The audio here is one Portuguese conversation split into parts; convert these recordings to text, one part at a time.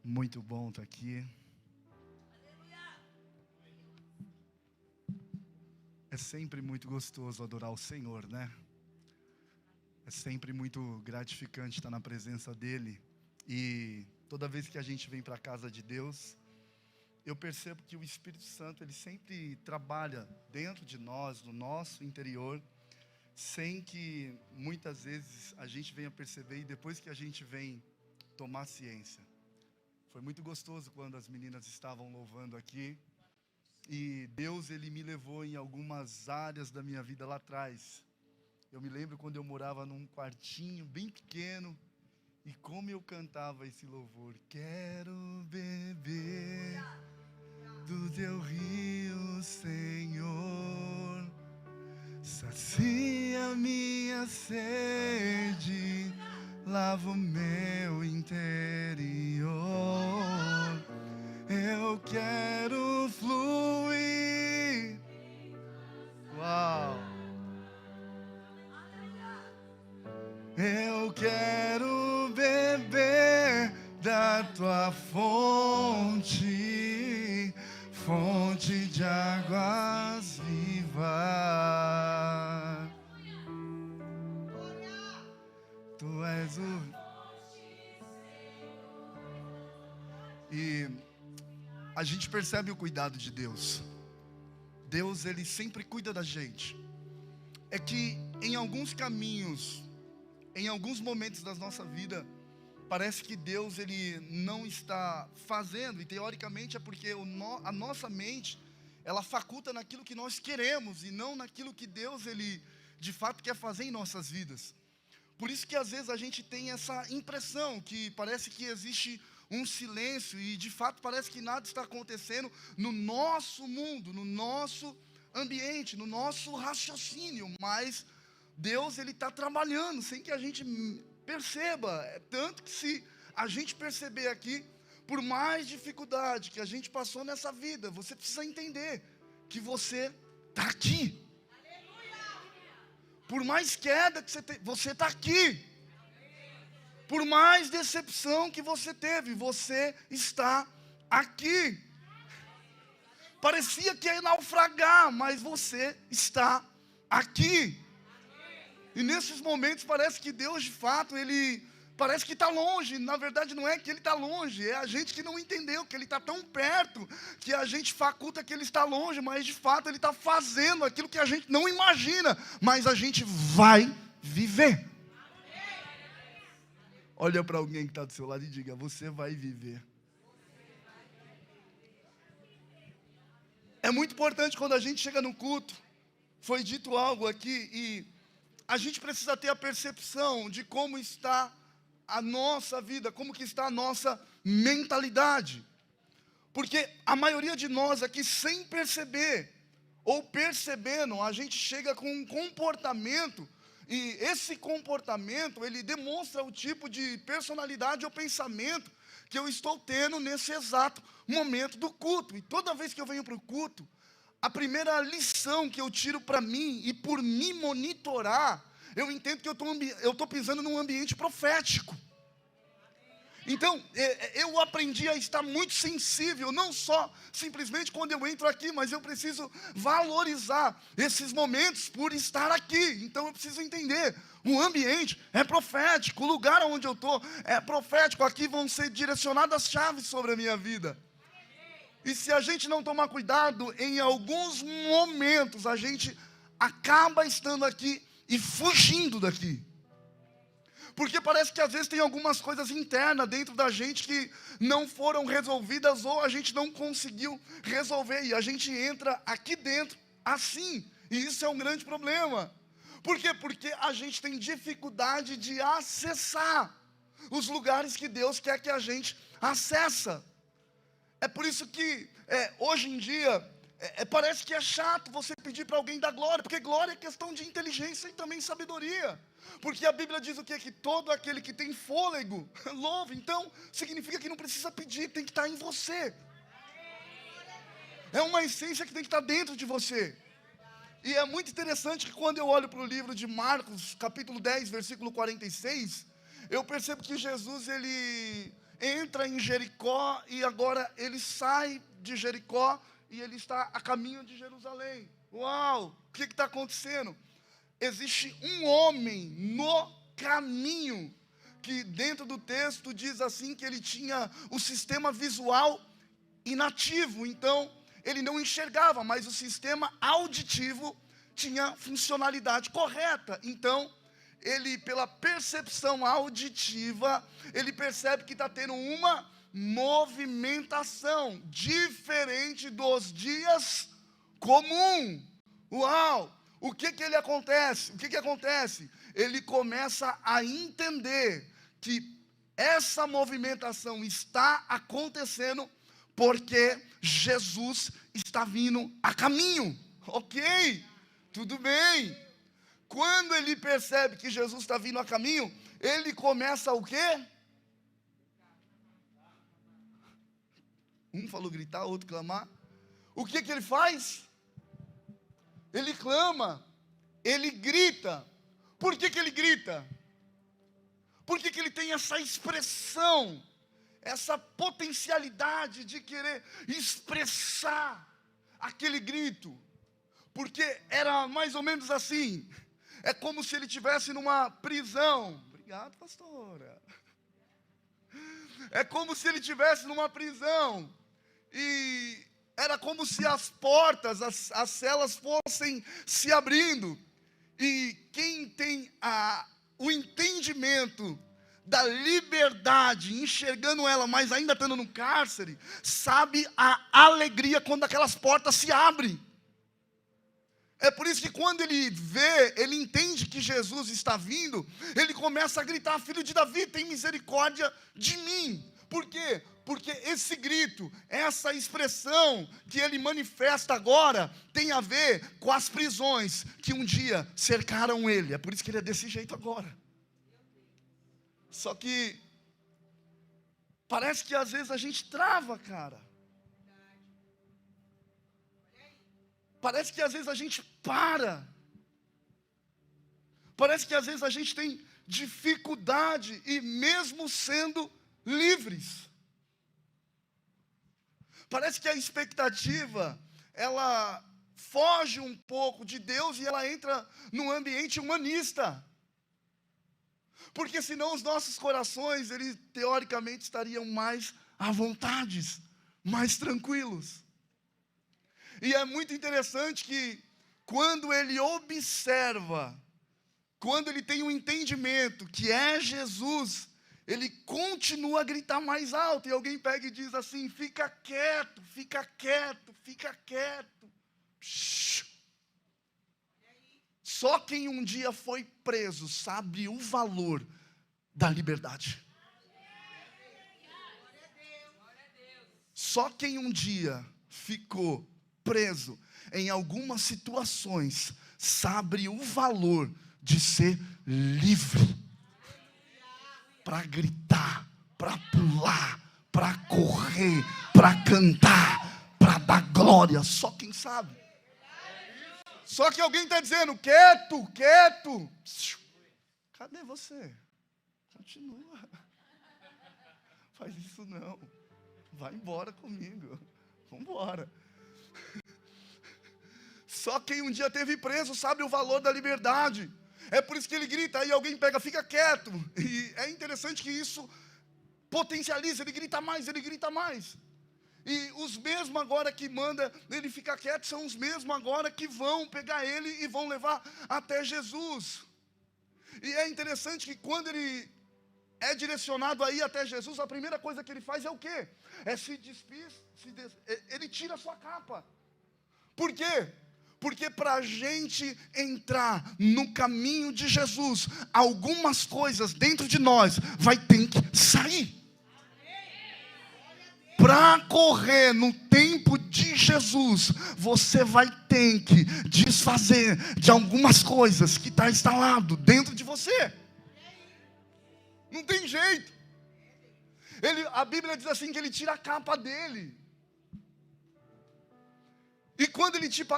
Muito bom estar aqui. É sempre muito gostoso adorar o Senhor, né? É sempre muito gratificante estar na presença dEle. E toda vez que a gente vem para a casa de Deus, eu percebo que o Espírito Santo, ele sempre trabalha dentro de nós, no nosso interior, sem que muitas vezes a gente venha perceber e depois que a gente vem tomar ciência. Foi muito gostoso quando as meninas estavam louvando aqui. E Deus, ele me levou em algumas áreas da minha vida lá atrás. Eu me lembro quando eu morava num quartinho bem pequeno. E como eu cantava esse louvor. Quero beber do teu rio, Senhor. Sacia minha sede, lava o meu interior. Eu quero fluir. Uau! Eu quero beber da tua fonte, fonte de águas vivas. Tu és o... E a gente percebe o cuidado de Deus. Deus, ele sempre cuida da gente. É que em alguns caminhos, em alguns momentos da nossa vida, parece que Deus, ele não está fazendo. E teoricamente é porque a nossa mente, ela faculta naquilo que nós queremos e não naquilo que Deus, ele de fato quer fazer em nossas vidas. Por isso que às vezes a gente tem essa impressão que parece que existe um silêncio e de fato parece que nada está acontecendo no nosso mundo, no nosso ambiente, no nosso raciocínio, mas Deus, ele está trabalhando sem que a gente perceba. É tanto que se a gente perceber aqui, por mais dificuldade que a gente passou nessa vida, você precisa entender que você está aqui. Por mais queda que você está aqui. Por mais decepção que você teve, você está aqui. Parecia que ia naufragar, mas você está aqui. E nesses momentos parece que Deus de fato, ele parece que está longe. Na verdade não é que ele está longe, é a gente que não entendeu que ele está tão perto, que a gente faculta que ele está longe, mas de fato ele está fazendo aquilo que a gente não imagina, mas a gente vai viver. Olha para alguém que está do seu lado e diga, você vai viver. É muito importante quando a gente chega no culto, foi dito algo aqui e a gente precisa ter a percepção de como está a nossa vida, como que está a nossa mentalidade. Porque a maioria de nós aqui, sem perceber, ou percebendo, a gente chega com um comportamento, e esse comportamento, ele demonstra o tipo de personalidade ou pensamento que eu estou tendo nesse exato momento do culto. E toda vez que eu venho para o culto, a primeira lição que eu tiro para mim, e por me monitorar, eu entendo que eu estou pisando num ambiente profético. Então, eu aprendi a estar muito sensível, não só simplesmente quando eu entro aqui, mas eu preciso valorizar esses momentos por estar aqui. Então eu preciso entender, o ambiente é profético, o lugar onde eu estou é profético, aqui vão ser direcionadas as chaves sobre a minha vida. E se a gente não tomar cuidado, em alguns momentos a gente acaba estando aqui e fugindo daqui. Porque parece que às vezes tem algumas coisas internas dentro da gente que não foram resolvidas ou a gente não conseguiu resolver. E a gente entra aqui dentro assim. E isso é um grande problema. Por quê? Porque a gente tem dificuldade de acessar os lugares que Deus quer que a gente acessa. É por isso que hoje em dia parece que é chato você pedir para alguém dar glória, porque glória é questão de inteligência e também sabedoria. Porque a Bíblia diz o quê? Que todo aquele que tem fôlego louva. Então significa que não precisa pedir, tem que estar em você. É uma essência que tem que estar dentro de você. E é muito interessante que quando eu olho para o livro de Marcos, capítulo 10, versículo 46, eu percebo que Jesus, entra em Jericó e agora ele sai de Jericó e ele está a caminho de Jerusalém. Uau, o que está acontecendo? Existe um homem no caminho, que dentro do texto diz assim, que ele tinha o sistema visual inativo, então ele não enxergava, mas o sistema auditivo tinha funcionalidade correta. Então, ele, pela percepção auditiva, ele percebe que está tendo uma movimentação diferente dos dias comum. Uau! O que ele acontece? O que acontece? Ele começa a entender que essa movimentação está acontecendo porque Jesus está vindo a caminho. Ok, tudo bem. Quando ele percebe que Jesus está vindo a caminho, ele começa o quê? Um falou gritar, outro clamar. O que ele faz? Ele clama, ele grita. Por que ele grita? Por que ele tem essa expressão, essa potencialidade de querer expressar aquele grito? Porque era mais ou menos assim. É como se ele estivesse numa prisão. Obrigado, pastora. É como se ele estivesse numa prisão. E era como se as portas, as celas fossem se abrindo. E quem tem o entendimento da liberdade, enxergando ela, mas ainda estando no cárcere, sabe a alegria quando aquelas portas se abrem. É por isso que quando ele vê, ele entende que Jesus está vindo, ele começa a gritar: filho de Davi, tem misericórdia de mim. Por quê? Porque esse grito, essa expressão que ele manifesta agora, tem a ver com as prisões que um dia cercaram ele. É por isso que ele é desse jeito agora. Só que parece que às vezes a gente trava, cara. Parece que às vezes a gente para. Parece que às vezes a gente tem dificuldade, e mesmo sendo livres. Parece que a expectativa, ela foge um pouco de Deus e ela entra num ambiente humanista. Porque senão os nossos corações, eles teoricamente estariam mais à vontade, mais tranquilos. E é muito interessante que quando ele observa, quando ele tem um entendimento que é Jesus, ele continua a gritar mais alto. E alguém pega e diz assim: fica quieto, fica quieto, fica quieto. Shhh. Só quem um dia foi preso sabe o valor da liberdade. Só quem um dia ficou preso em algumas situações sabe o valor de ser livre. Para gritar, para pular, para correr, para cantar, para dar glória. Só quem sabe. Só que alguém está dizendo: quieto, quieto. Cadê você? Continua. Faz isso não. Vai embora comigo. Vamos embora. Só quem um dia teve preso sabe o valor da liberdade. É por isso que ele grita, aí alguém pega: fica quieto. E é interessante que isso potencializa, ele grita mais, ele grita mais. E os mesmos agora que manda ele ficar quieto são os mesmos agora que vão pegar ele e vão levar até Jesus. E é interessante que quando ele é direcionado aí até Jesus, a primeira coisa que ele faz é o quê? É se despir, ele tira a sua capa. Por quê? Porque para a gente entrar no caminho de Jesus, algumas coisas dentro de nós vai ter que sair. Para correr no tempo de Jesus, você vai ter que desfazer de algumas coisas que está instalado dentro de você. Não tem jeito. A Bíblia diz assim que ele tira a capa dele. E quando ele tira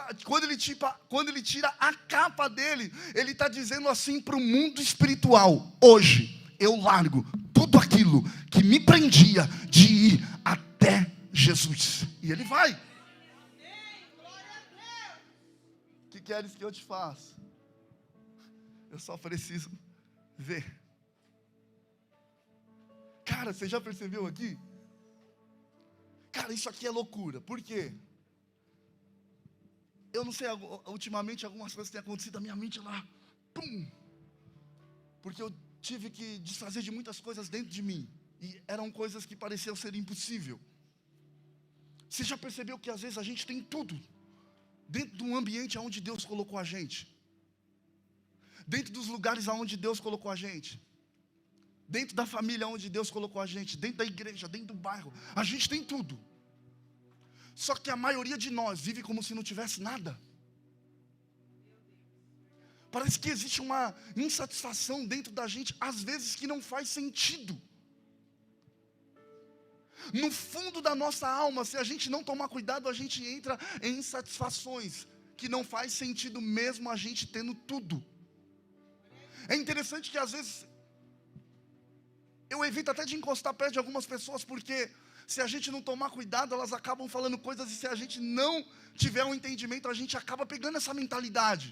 a capa dele, ele está dizendo assim para o mundo espiritual: hoje eu largo tudo aquilo aquilo que me prendia de ir até Jesus. E ele vai. O que queres que eu te faça? Eu só preciso ver. Cara, você já percebeu aqui? Cara, isso aqui é loucura. Por quê? Eu não sei, ultimamente algumas coisas têm acontecido, a minha mente lá, pum. Porque eu tive que desfazer de muitas coisas dentro de mim. E eram coisas que pareciam ser impossível. Você já percebeu que às vezes a gente tem tudo dentro de um ambiente onde Deus colocou a gente? Dentro dos lugares onde Deus colocou a gente? Dentro da família onde Deus colocou a gente? Dentro da igreja, dentro do bairro? A gente tem tudo. Só que a maioria de nós vive como se não tivesse nada. Parece que existe uma insatisfação dentro da gente, às vezes que não faz sentido. No fundo da nossa alma, se a gente não tomar cuidado, a gente entra em insatisfações que não faz sentido mesmo a gente tendo tudo. É interessante que às vezes eu evito até de encostar perto de algumas pessoas, porque se a gente não tomar cuidado, elas acabam falando coisas, e se a gente não tiver um entendimento, a gente acaba pegando essa mentalidade.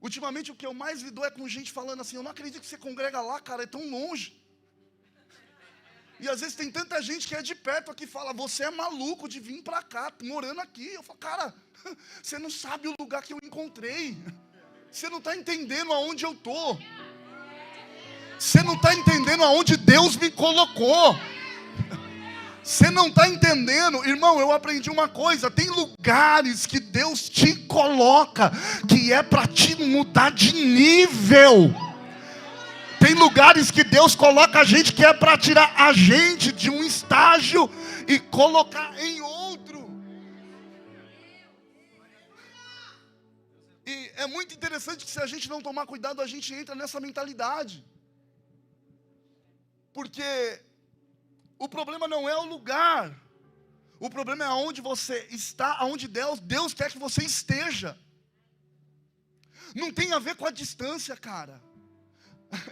Ultimamente o que eu mais lido é com gente falando assim: eu não acredito que você congrega lá, cara, é tão longe. E às vezes tem tanta gente que é de perto aqui, fala: você é maluco de vir pra cá, morando aqui. Eu falo: cara, você não sabe o lugar que eu encontrei. Você não está entendendo aonde eu estou. Você não está entendendo aonde Deus me colocou. Você não está entendendo, irmão. Eu aprendi uma coisa: tem lugares que Deus te coloca que é para te mudar de nível. Tem lugares que Deus coloca a gente que é para tirar a gente de um estágio e colocar em outro. E é muito interessante que se a gente não tomar cuidado, a gente entra nessa mentalidade. Porque o problema não é o lugar. O problema é aonde você está, aonde Deus quer que você esteja. Não tem a ver com a distância, cara.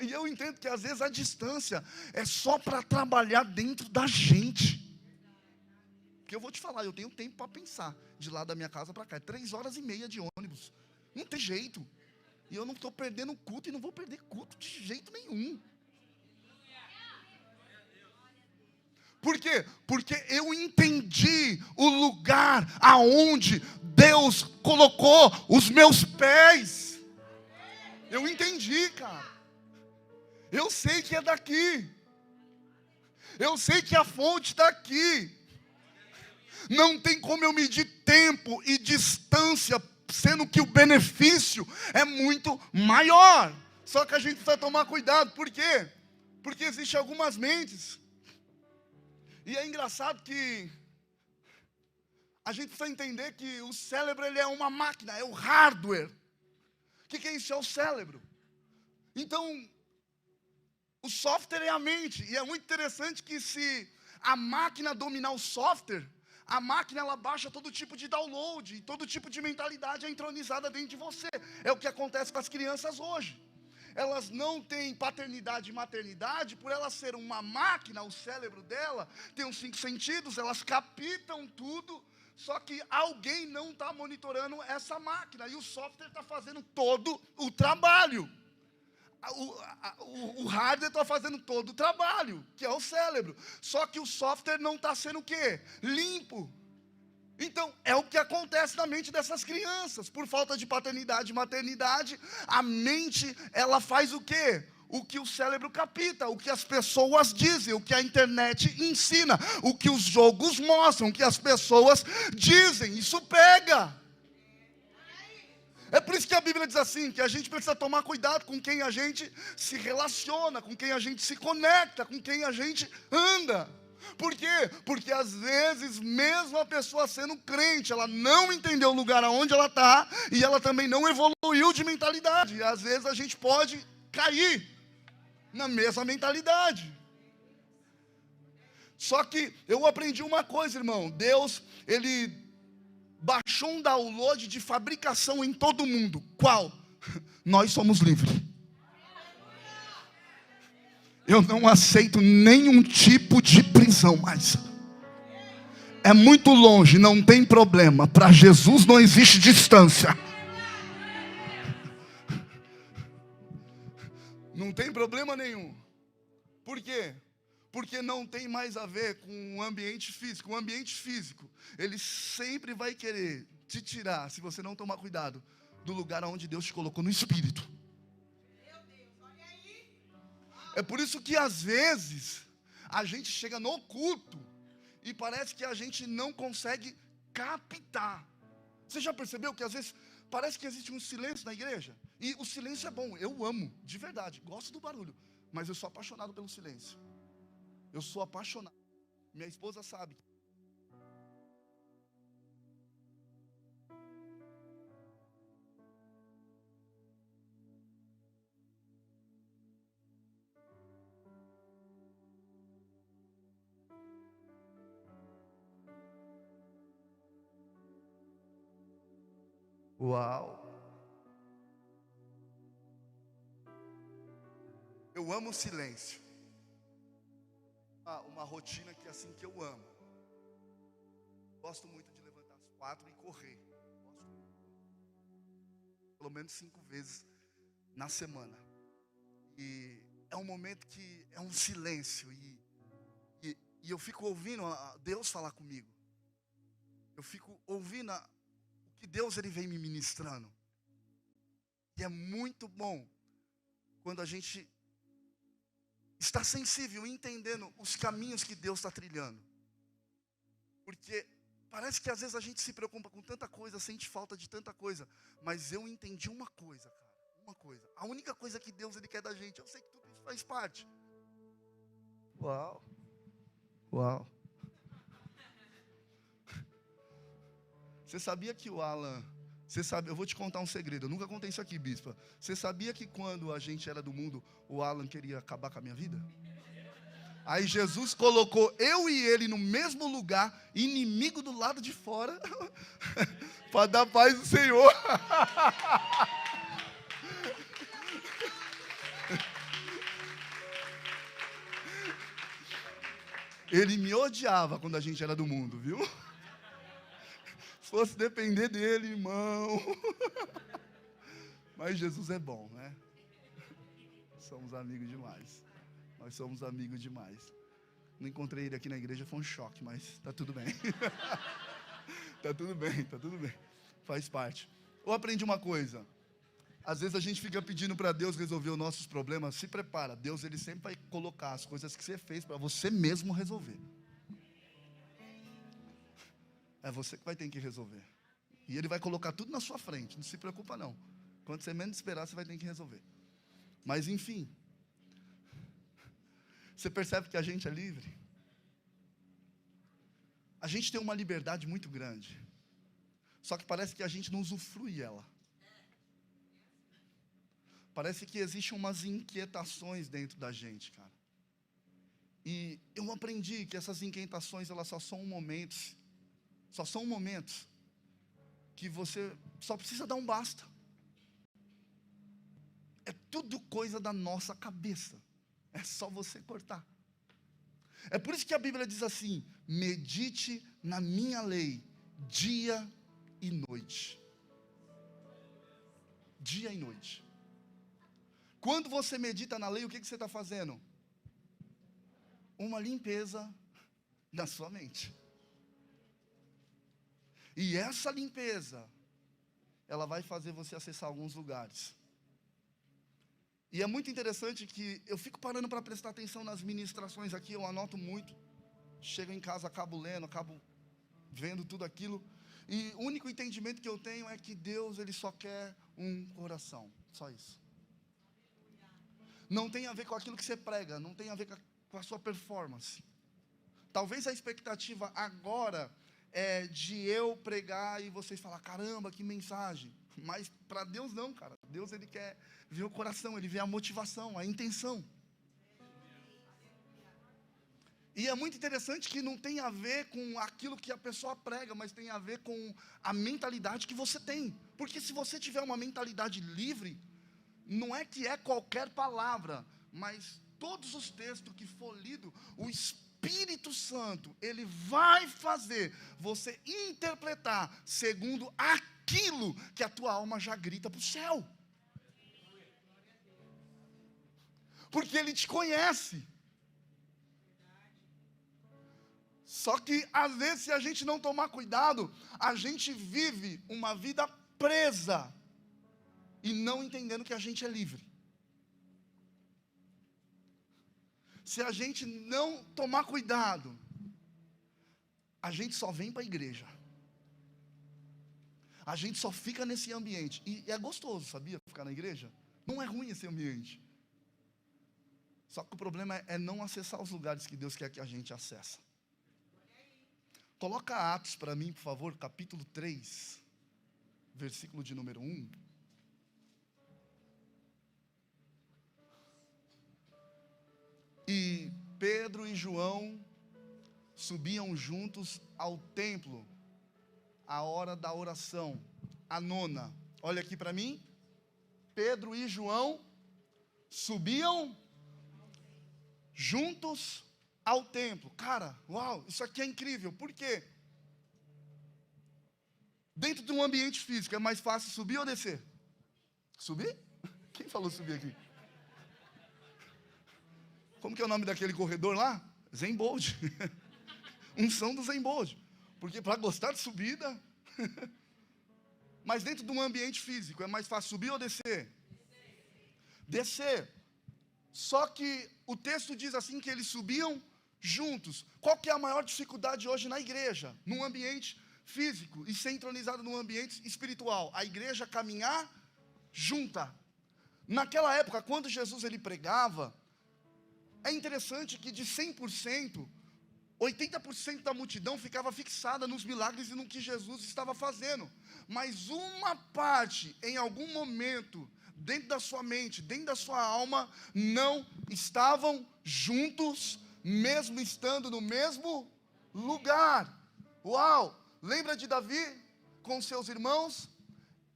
E eu entendo que às vezes a distância é só para trabalhar dentro da gente. Porque eu vou te falar, eu tenho tempo para pensar. De lá da minha casa para cá, é 3h30 de ônibus. Não tem jeito. E eu não estou perdendo culto, e não vou perder culto de jeito nenhum. Por quê? Porque eu entendi o lugar aonde Deus colocou os meus pés. Eu entendi, cara. Eu sei que é daqui. Eu sei que a fonte está aqui. Não tem como eu medir tempo e distância, sendo que o benefício é muito maior. Só que a gente precisa tomar cuidado. Por quê? Porque existem algumas mentes. E é engraçado que a gente precisa entender que o cérebro, ele é uma máquina, é o hardware. O que é isso? É o cérebro. Então, o software é a mente. E é muito interessante que se a máquina dominar o software, a máquina ela baixa todo tipo de download, todo tipo de mentalidade é entronizada dentro de você. É o que acontece com as crianças hoje. Elas não têm paternidade e maternidade, por ela ser uma máquina, o cérebro dela tem os 5 sentidos, elas captam tudo, só que alguém não está monitorando essa máquina, e o software está fazendo todo o trabalho. O hardware está fazendo todo o trabalho, que é o cérebro, só que o software não está sendo o quê? Limpo. Então, é o que acontece na mente dessas crianças. Por falta de paternidade e maternidade, a mente, ela faz o quê? O que o cérebro capta, o que as pessoas dizem, o que a internet ensina, o que os jogos mostram, o que as pessoas dizem. Isso pega. É por isso que a Bíblia diz assim, que a gente precisa tomar cuidado com quem a gente se relaciona, com quem a gente se conecta, com quem a gente anda. Por quê? Porque às vezes, mesmo a pessoa sendo crente, ela não entendeu o lugar aonde ela está, e ela também não evoluiu de mentalidade. E às vezes a gente pode cair na mesma mentalidade. Só que eu aprendi uma coisa, irmão. Deus, Ele baixou um download de fabricação em todo mundo. Qual? Nós somos livres. eu não aceito nenhum tipo de prisão mais. É muito longe, não tem problema. Para Jesus não existe distância. Não tem problema nenhum. Por quê? Porque não tem mais a ver com o ambiente físico. O ambiente físico, ele sempre vai querer te tirar, se você não tomar cuidado, do lugar onde Deus te colocou no espírito. É por isso que às vezes a gente chega no culto e parece que a gente não consegue captar. Você já percebeu que às vezes parece que existe um silêncio na igreja? E o silêncio é bom, eu amo, de verdade, gosto do barulho, mas eu sou apaixonado pelo silêncio. Eu sou apaixonado. Minha esposa sabe. Uau! Eu amo o silêncio. Uma rotina que assim que eu amo. Gosto muito de levantar às 4 e correr. Pelo menos 5 vezes na semana. E é um momento que é um silêncio. E eu fico ouvindo Deus falar comigo. Eu fico ouvindo o que Deus ele vem me ministrando. E é muito bom quando a gente está sensível, entendendo os caminhos que Deus está trilhando. Porque parece que às vezes a gente se preocupa com tanta coisa, sente falta de tanta coisa. Mas eu entendi uma coisa, cara. Uma coisa. A única coisa que Deus ele quer da gente. Eu sei que tudo isso faz parte. Uau. Uau. Você sabia que o Alan... eu vou te contar um segredo. Eu nunca contei isso aqui, bispa. Você sabia que quando a gente era do mundo, o Alan queria acabar com a minha vida? Aí Jesus colocou eu e ele no mesmo lugar, inimigo do lado de fora, para dar paz do Senhor. Ele me odiava quando a gente era do mundo, viu? Se fosse depender dele, irmão. Mas Jesus é bom, né? Somos amigos demais. Nós somos amigos demais. Não encontrei ele aqui na igreja, foi um choque, mas tá tudo bem. Tá tudo bem, tá tudo bem. Faz parte. Eu aprendi uma coisa. Às vezes a gente fica pedindo para Deus resolver os nossos problemas. Se prepara, Deus ele sempre vai colocar as coisas que você fez para você mesmo resolver. É você que vai ter que resolver. E ele vai colocar tudo na sua frente, não se preocupa não. Quando você menos esperar, você vai ter que resolver. Mas enfim, você percebe que a gente é livre? A gente tem uma liberdade muito grande. Só que parece que a gente não usufrui ela. Parece que existem umas inquietações dentro da gente, cara. E eu aprendi que essas inquietações, elas só são momentos que você só precisa dar um basta. É tudo coisa da nossa cabeça. É só você cortar. É por isso que a Bíblia diz assim: medite na minha lei, dia e noite. Dia e noite. Quando você medita na lei, o que você está fazendo? Uma limpeza na sua mente. E essa limpeza, ela vai fazer você acessar alguns lugares. E é muito interessante que eu fico parando para prestar atenção nas ministrações aqui, eu anoto muito. Chego em casa, acabo lendo, acabo vendo tudo aquilo. E o único entendimento que eu tenho é que Deus, ele só quer um coração, só isso. Não tem a ver com aquilo que você prega, não tem a ver com a sua performance. Talvez a expectativa agora é de eu pregar e vocês falar, caramba, que mensagem. Mas para Deus não, cara. Deus ele quer ver o coração, ele vê a motivação, a intenção. E é muito interessante que não tem a ver com aquilo que a pessoa prega, mas tem a ver com a mentalidade que você tem. Porque se você tiver uma mentalidade livre, não é que é qualquer palavra, mas todos os textos que for lido, o Espírito Santo, ele vai fazer você interpretar segundo aquilo que a tua alma já grita para o céu. Porque ele te conhece. Só que, às vezes, se a gente não tomar cuidado, a gente vive uma vida presa e não entendendo que a gente é livre. Se a gente não tomar cuidado, a gente só vem para a igreja. A gente só fica nesse ambiente. E é gostoso, sabia? Ficar na igreja. Não é ruim esse ambiente. Só que o problema é não acessar os lugares que Deus quer que a gente acesse. Coloca Atos para mim, por favor, capítulo 3, versículo de número 1. E Pedro e João subiam juntos ao templo, à hora da oração, a nona. Olha aqui para mim. Pedro e João subiam juntos ao templo. Cara, uau, isso aqui é incrível. Por quê? Dentro de um ambiente físico, é mais fácil subir ou descer? Subir? Quem falou subir aqui? Como que é o nome daquele corredor lá? Zen Bolt. Unção do Zen Bolt. Porque para gostar de subida... Mas dentro de um ambiente físico, é mais fácil subir ou descer? Descer. Só que o texto diz assim que eles subiam juntos. Qual que é a maior dificuldade hoje na igreja? Num ambiente físico e centralizado num ambiente espiritual. A igreja caminhar junta. Naquela época, quando Jesus ele pregava, é interessante que de 100%, 80% da multidão ficava fixada nos milagres e no que Jesus estava fazendo. Mas uma parte, em algum momento, dentro da sua mente, dentro da sua alma, não estavam juntos, mesmo estando no mesmo lugar. Uau! Lembra de Davi com seus irmãos?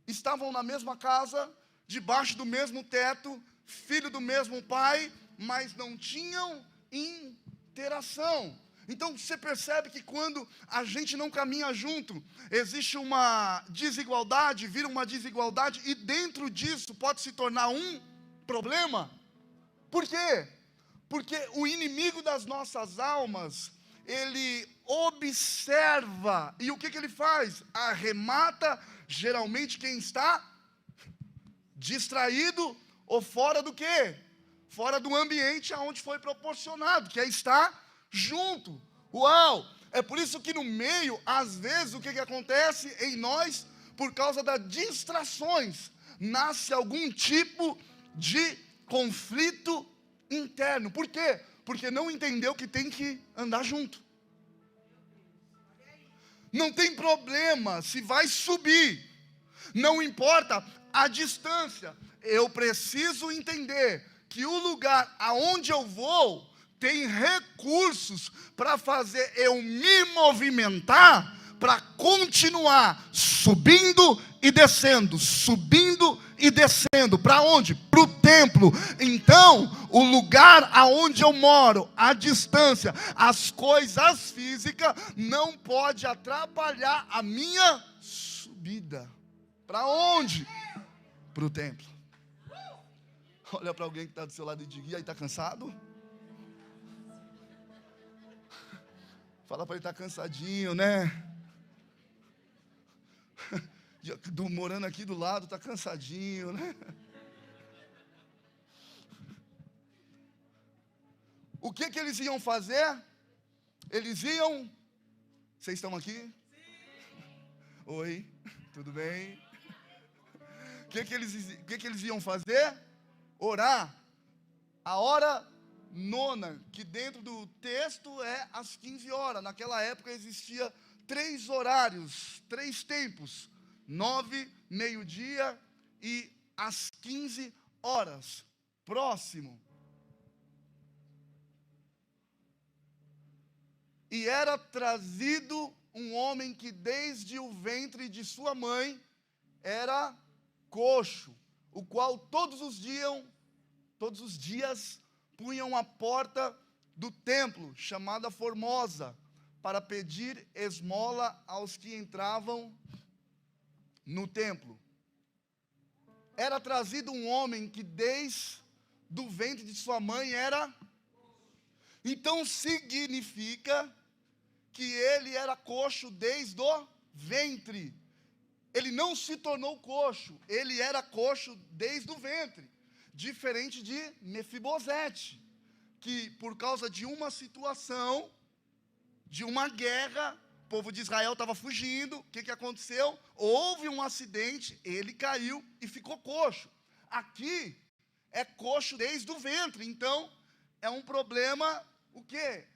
Estavam na mesma casa, debaixo do mesmo teto, filho do mesmo pai, mas não tinham interação. Então você percebe que quando a gente não caminha junto, existe uma desigualdade, vira uma desigualdade, e dentro disso pode se tornar um problema. Por quê? Porque o inimigo das nossas almas, ele observa, e o que ele faz? Arremata geralmente quem está distraído ou fora do quê? Fora do ambiente aonde foi proporcionado, que é estar junto. Uau! É por isso que no meio, às vezes, o que acontece em nós? Por causa das distrações, nasce algum tipo de conflito interno. Por quê? Porque não entendeu que tem que andar junto. Não tem problema se vai subir, não importa a distância. Eu preciso entender que o lugar aonde eu vou tem recursos para fazer eu me movimentar, para continuar subindo e descendo, subindo e descendo. Para onde? Para o templo. Então, o lugar aonde eu moro, a distância, as coisas físicas, não pode atrapalhar a minha subida. Para onde? Para o templo. Olha para alguém que está do seu lado e diga: e aí, está cansado? Fala para ele: está cansadinho, né? Morando aqui do lado, está cansadinho, né? O que eles iam fazer? Eles iam... Vocês estão aqui? Sim. Oi, tudo bem? O que eles iam fazer? Orar. A hora nona, que dentro do texto é às 15 horas. Naquela época existia 3 horários, 3 tempos: 9, meio-dia e às 15 horas. Próximo. E era trazido um homem que desde o ventre de sua mãe era coxo, o qual todos os dias punham a porta do templo, chamada Formosa, para pedir esmola aos que entravam no templo. Era trazido um homem que desde do ventre de sua mãe era... Então significa que ele era coxo desde o ventre. Ele não se tornou coxo, ele era coxo desde o ventre. Diferente de Mefibosete, que por causa de uma situação, de uma guerra, o povo de Israel estava fugindo, o que aconteceu? Houve um acidente, ele caiu e ficou coxo. Aqui é coxo desde o ventre, então é um problema, o quê?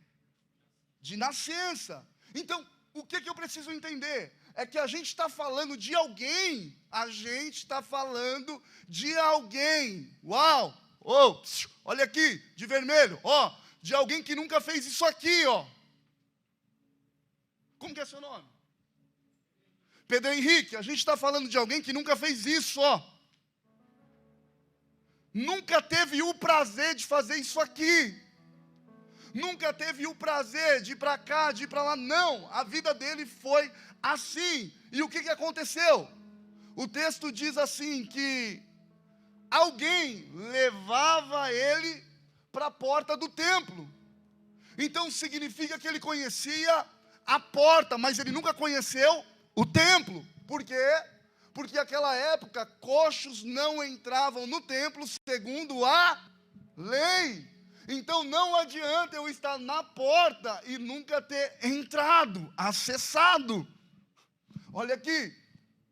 De nascença. Então, o que eu preciso entender? É que a gente está falando de alguém, uau, oh, olha aqui, de vermelho, ó, de alguém que nunca fez isso aqui, ó. Como que é seu nome? Pedro Henrique, a gente está falando de alguém que nunca fez isso, ó. Nunca teve o prazer de fazer isso aqui. Nunca teve o prazer de ir para cá, de ir para lá. Não, a vida dele foi assim. E o que aconteceu? O texto diz assim, que alguém levava ele para a porta do templo. Então significa que ele conhecia a porta, mas ele nunca conheceu o templo. Por quê? Porque naquela época, coxos não entravam no templo segundo a lei. Então não adianta eu estar na porta e nunca ter entrado, acessado. Olha aqui,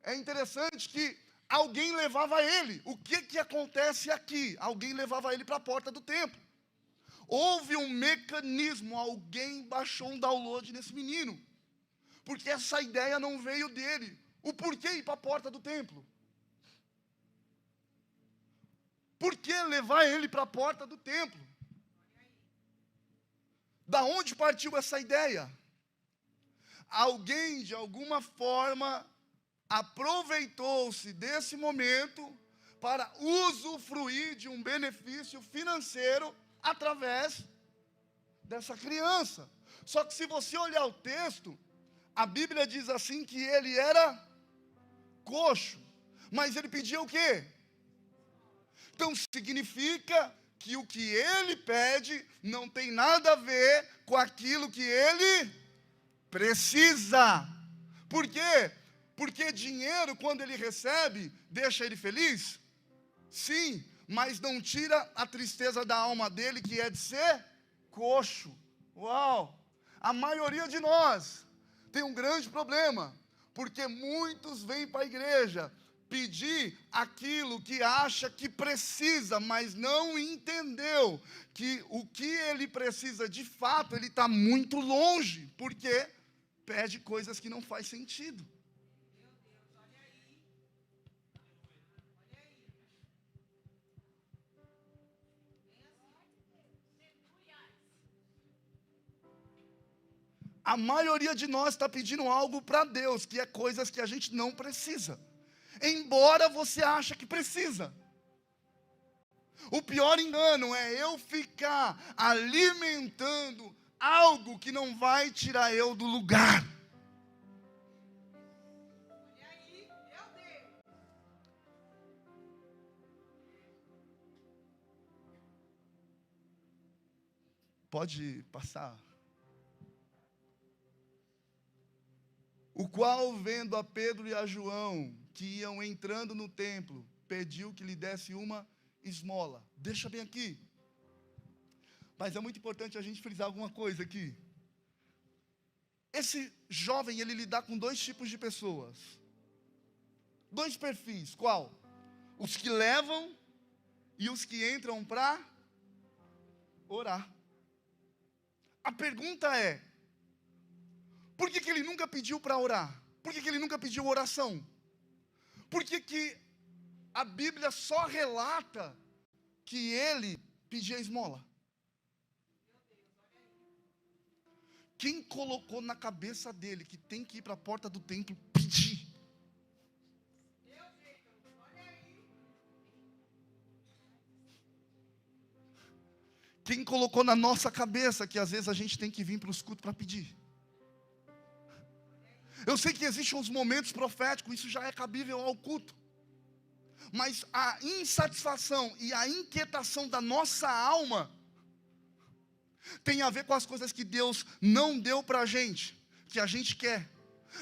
é interessante que alguém levava ele. O que acontece aqui? Alguém levava ele para a porta do templo. Houve um mecanismo, alguém baixou um download nesse menino. Porque essa ideia não veio dele. O porquê ir para a porta do templo? Por que levar ele para a porta do templo? Da onde partiu essa ideia? Alguém, de alguma forma, aproveitou-se desse momento para usufruir de um benefício financeiro através dessa criança. Só que se você olhar o texto, a Bíblia diz assim que ele era coxo, mas ele pedia o quê? Então significa que o que ele pede não tem nada a ver com aquilo que ele precisa. Por quê? Porque dinheiro, quando ele recebe, deixa ele feliz? Sim, mas não tira a tristeza da alma dele, que é de ser coxo. Uau! A maioria de nós tem um grande problema, porque muitos vêm para a igreja pedir aquilo que acha que precisa, mas não entendeu que o que ele precisa de fato, ele está muito longe, porque pede coisas que não faz sentido. A maioria de nós está pedindo algo para Deus, que é coisas que a gente não precisa, embora você ache que precisa. O pior engano é eu ficar alimentando algo que não vai tirar eu do lugar. Pode passar. O qual, vendo a Pedro e a João, que iam entrando no templo, pediu que lhe desse uma esmola. Deixa bem aqui. Mas é muito importante a gente frisar alguma coisa aqui. Esse jovem, ele lida com dois tipos de pessoas. Dois perfis. Qual? Os que levam e os que entram para orar. A pergunta é, por que ele nunca pediu para orar? Por que ele nunca pediu oração? Por que a Bíblia só relata que ele pedia esmola? Quem colocou na cabeça dele que tem que ir para a porta do templo pedir? Quem colocou na nossa cabeça que às vezes a gente tem que vir para os cultos para pedir? Eu sei que existem uns momentos proféticos, isso já é cabível ao culto. Mas a insatisfação e a inquietação da nossa alma tem a ver com as coisas que Deus não deu para a gente, que a gente quer.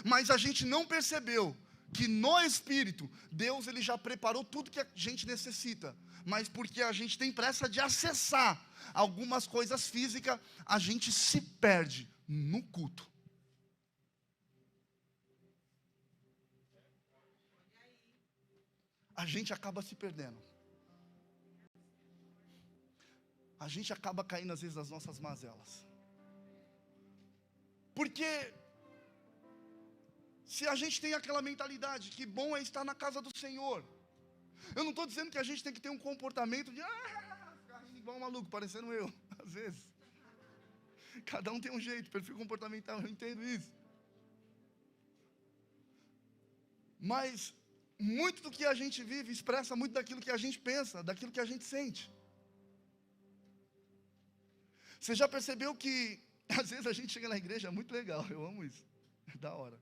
Mas a gente não percebeu que no Espírito, Deus ele já preparou tudo que a gente necessita. Mas porque a gente tem pressa de acessar algumas coisas físicas, a gente se perde no culto. A gente acaba se perdendo. A gente acaba caindo às vezes nas nossas mazelas. Porque se a gente tem aquela mentalidade que bom é estar na casa do Senhor. Eu não estou dizendo que a gente tem que ter um comportamento de ficar rindo igual um maluco, parecendo eu, às vezes. Cada um tem um jeito, perfil comportamental, eu entendo isso. Mas muito do que a gente vive expressa muito daquilo que a gente pensa, daquilo que a gente sente. Você já percebeu que às vezes a gente chega na igreja, é muito legal, eu amo isso, é da hora.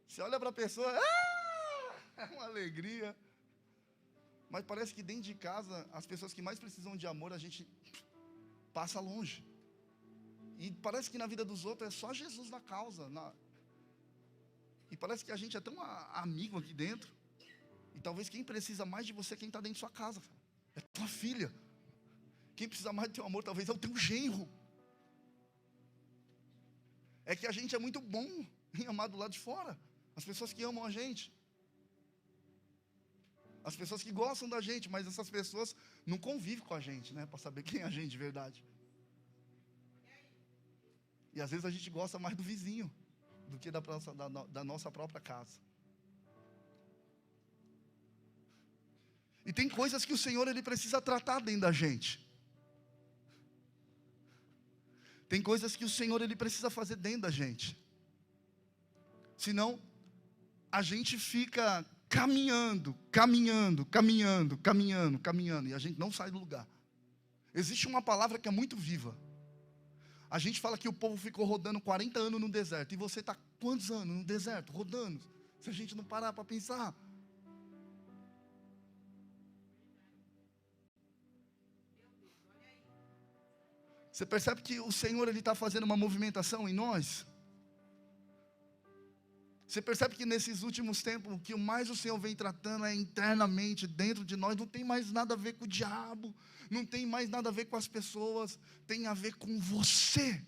Você olha para a pessoa, é uma alegria. Mas parece que dentro de casa, as pessoas que mais precisam de amor, a gente passa longe. E parece que na vida dos outros é só Jesus na causa. E parece que a gente é tão amigo aqui dentro. E talvez quem precisa mais de você é quem está dentro de sua casa. É tua filha. Quem precisa mais do teu amor talvez é o teu genro. É que a gente é muito bom em amar do lado de fora. As pessoas que amam a gente. As pessoas que gostam da gente, mas essas pessoas não convivem com a gente, né? Para saber quem é a gente de verdade. E às vezes a gente gosta mais do vizinho do que da nossa própria casa. E tem coisas que o Senhor ele precisa tratar dentro da gente. Tem coisas que o Senhor ele precisa fazer dentro da gente. Senão, a gente fica caminhando, e a gente não sai do lugar. Existe uma palavra que é muito viva. A gente fala que o povo ficou rodando 40 anos no deserto. E você está quantos anos no deserto? Rodando. Se a gente não parar para pensar. Você percebe que o Senhor ele está fazendo uma movimentação em nós? Você percebe que nesses últimos tempos, o que mais o Senhor vem tratando é internamente, dentro de nós, não tem mais nada a ver com o diabo, não tem mais nada a ver com as pessoas, tem a ver com você.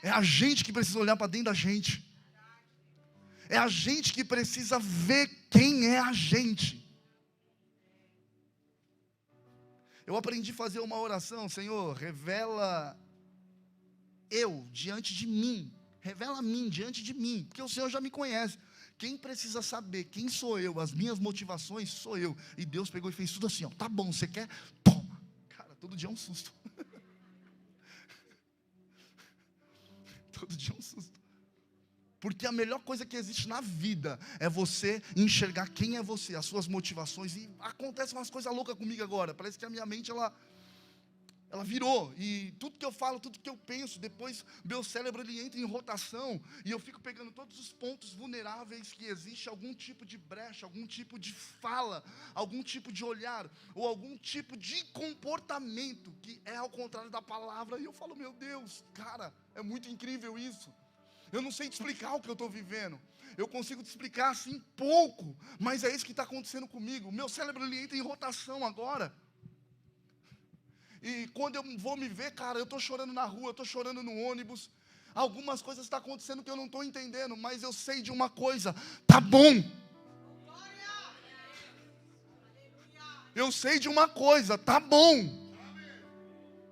É a gente que precisa olhar para dentro da gente. É a gente que precisa ver quem é a gente. Eu aprendi a fazer uma oração, Senhor, revela eu diante de mim. Revela a mim, diante de mim, porque o Senhor já me conhece. Quem precisa saber quem sou eu, as minhas motivações, sou eu. E Deus pegou e fez tudo assim, ó, tá bom, você quer? Toma. Cara, todo dia é um susto. Todo dia é um susto. Porque a melhor coisa que existe na vida é você enxergar quem é você, as suas motivações. E acontecem umas coisas loucas comigo agora. Parece que a minha mente, ela virou, e tudo que eu falo, tudo que eu penso, depois meu cérebro ele entra em rotação, e eu fico pegando todos os pontos vulneráveis que existe, algum tipo de brecha, algum tipo de fala, algum tipo de olhar, ou algum tipo de comportamento, que é ao contrário da palavra, e eu falo, meu Deus, cara, é muito incrível isso. Eu não sei te explicar o que eu estou vivendo, eu consigo te explicar assim pouco, mas é isso que está acontecendo comigo, meu cérebro ele entra em rotação agora. E quando eu vou me ver, cara, eu estou chorando na rua, eu estou chorando no ônibus. Algumas coisas estão acontecendo que eu não estou entendendo, mas eu sei de uma coisa, tá bom. Eu sei de uma coisa, tá bom.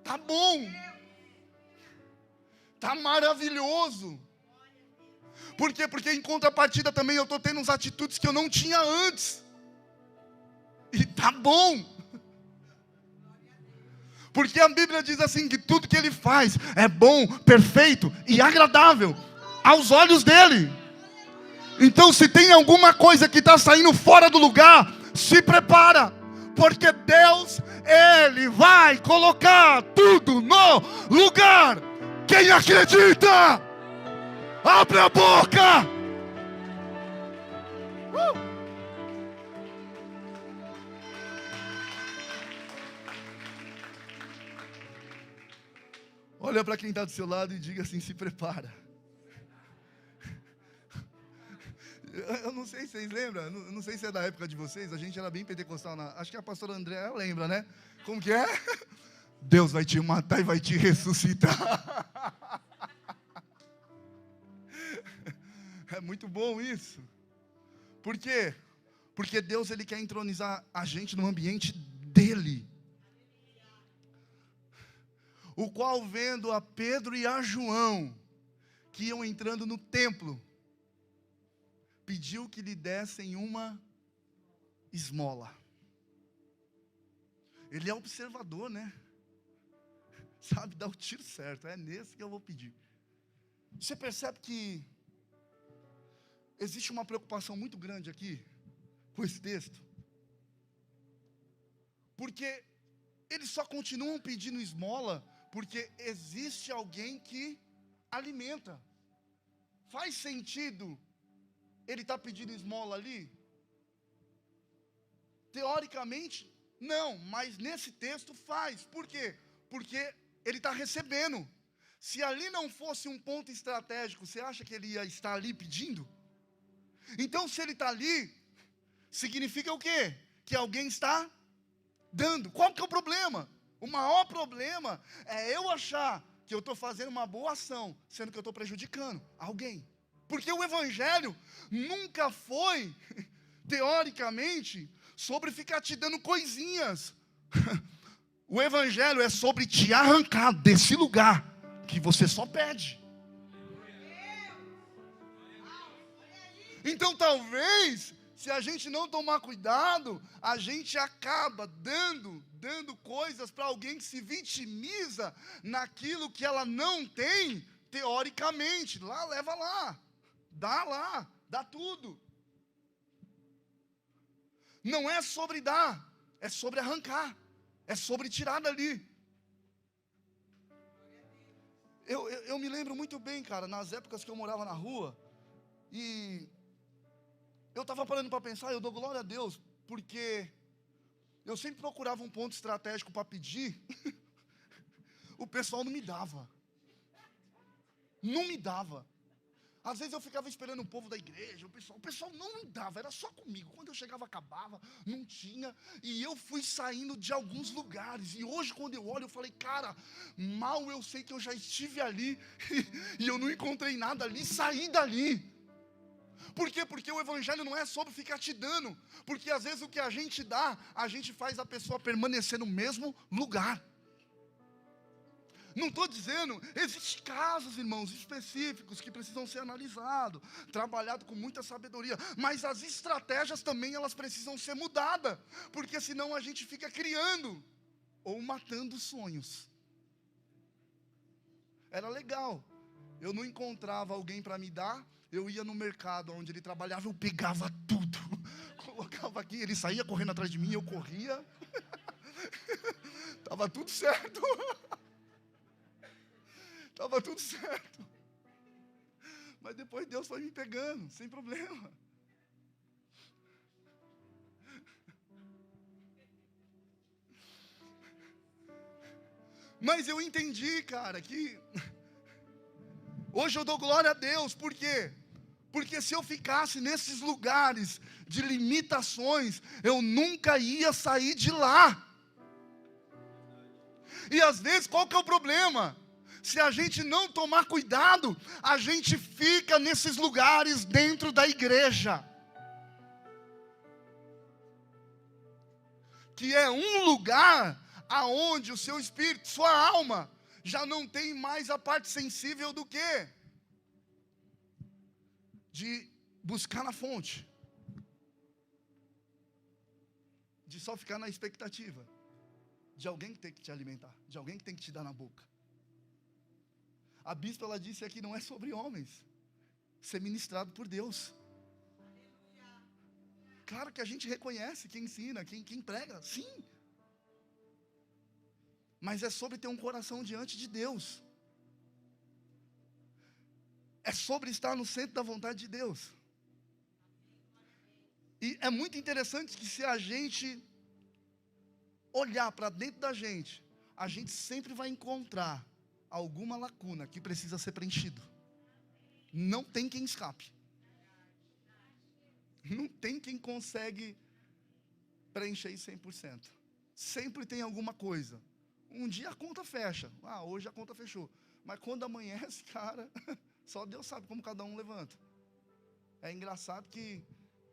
Tá bom. Tá maravilhoso. Por quê? Porque em contrapartida também eu estou tendo umas atitudes que eu não tinha antes. E tá bom. Porque a Bíblia diz assim, que tudo que Ele faz é bom, perfeito e agradável aos olhos dEle. Então se tem alguma coisa que está saindo fora do lugar, se prepara. porque Deus, Ele vai colocar tudo no lugar. Quem acredita? Abre a boca! Olha para quem está do seu lado e diga assim: se prepara. Eu não sei se vocês lembram, não sei se é da época de vocês, a gente era bem pentecostal, acho que a pastora Andréa lembra, né? Como que é? Deus vai te matar e vai te ressuscitar. É muito bom isso. Por quê? Porque Deus, Ele quer entronizar a gente no ambiente dEle. O qual, vendo a Pedro e a João, que iam entrando no templo, pediu que lhe dessem uma esmola. Ele é observador, né? Sabe, dá o tiro certo, é nesse que eu vou pedir. Você percebe que existe uma preocupação muito grande aqui com esse texto? Porque eles só continuam pedindo esmola porque existe alguém que alimenta. Faz sentido ele está pedindo esmola ali? Teoricamente, não, mas nesse texto faz. Por quê? Porque ele está recebendo. Se ali não fosse um ponto estratégico, você acha que ele ia estar ali pedindo? Então, se ele está ali, significa o quê? Que alguém está dando. Qual que é o problema? O maior problema é eu achar que eu estou fazendo uma boa ação, sendo que eu estou prejudicando alguém. Porque o Evangelho nunca foi, teoricamente, sobre ficar te dando coisinhas. O Evangelho é sobre te arrancar desse lugar que você só pede. Então talvez, se a gente não tomar cuidado, a gente acaba dando coisas para alguém que se vitimiza naquilo que ela não tem, teoricamente. Lá, leva lá, dá tudo. Não é sobre dar, é sobre arrancar, é sobre tirar dali. Eu me lembro muito bem, cara, nas épocas que eu morava na rua, e eu estava parando para pensar, eu dou glória a Deus, porque eu sempre procurava um ponto estratégico para pedir, o pessoal não me dava. Não me dava. Às vezes eu ficava esperando o povo da igreja, o pessoal não me dava, era só comigo. Quando eu chegava, acabava, não tinha. E eu fui saindo de alguns lugares. E hoje, quando eu olho, eu falei, cara, mal eu sei que eu já estive ali e eu não encontrei nada ali, saí dali. Por quê? Porque o Evangelho não é sobre ficar te dando. Porque às vezes o que a gente dá, a gente faz a pessoa permanecer no mesmo lugar. Não estou dizendo, existem casos, irmãos, específicos que precisam ser analisados, trabalhados com muita sabedoria, mas as estratégias também elas precisam ser mudadas, porque senão a gente fica criando ou matando sonhos. Era legal, eu não encontrava alguém para me dar, eu ia no mercado onde ele trabalhava, eu pegava tudo, colocava aqui, ele saía correndo atrás de mim, eu corria, estava tudo certo. Estava tudo certo. Mas depois Deus foi me pegando, sem problema. Mas eu entendi, cara, que hoje eu dou glória a Deus. Por quê? Porque se eu ficasse nesses lugares de limitações, eu nunca ia sair de lá. E às vezes, qual que é o problema? Se a gente não tomar cuidado, a gente fica nesses lugares dentro da igreja. Que é um lugar aonde o seu espírito, sua alma, já não tem mais a parte sensível do quê? De buscar na fonte. De só ficar na expectativa. De alguém que tem que te alimentar. De alguém que tem que te dar na boca. A bispa, ela disse aqui, não é sobre homens. Ser ministrado por Deus. Claro que a gente reconhece quem ensina, quem prega, sim. Mas é sobre ter um coração diante de Deus. É sobre estar no centro da vontade de Deus. E é muito interessante que se a gente olhar para dentro da gente, a gente sempre vai encontrar alguma lacuna que precisa ser preenchido. Não tem quem escape. Não tem quem consegue preencher isso 100%. Sempre tem alguma coisa. Um dia a conta fecha. Hoje a conta fechou. Mas quando amanhece, cara, só Deus sabe como cada um levanta. É engraçado que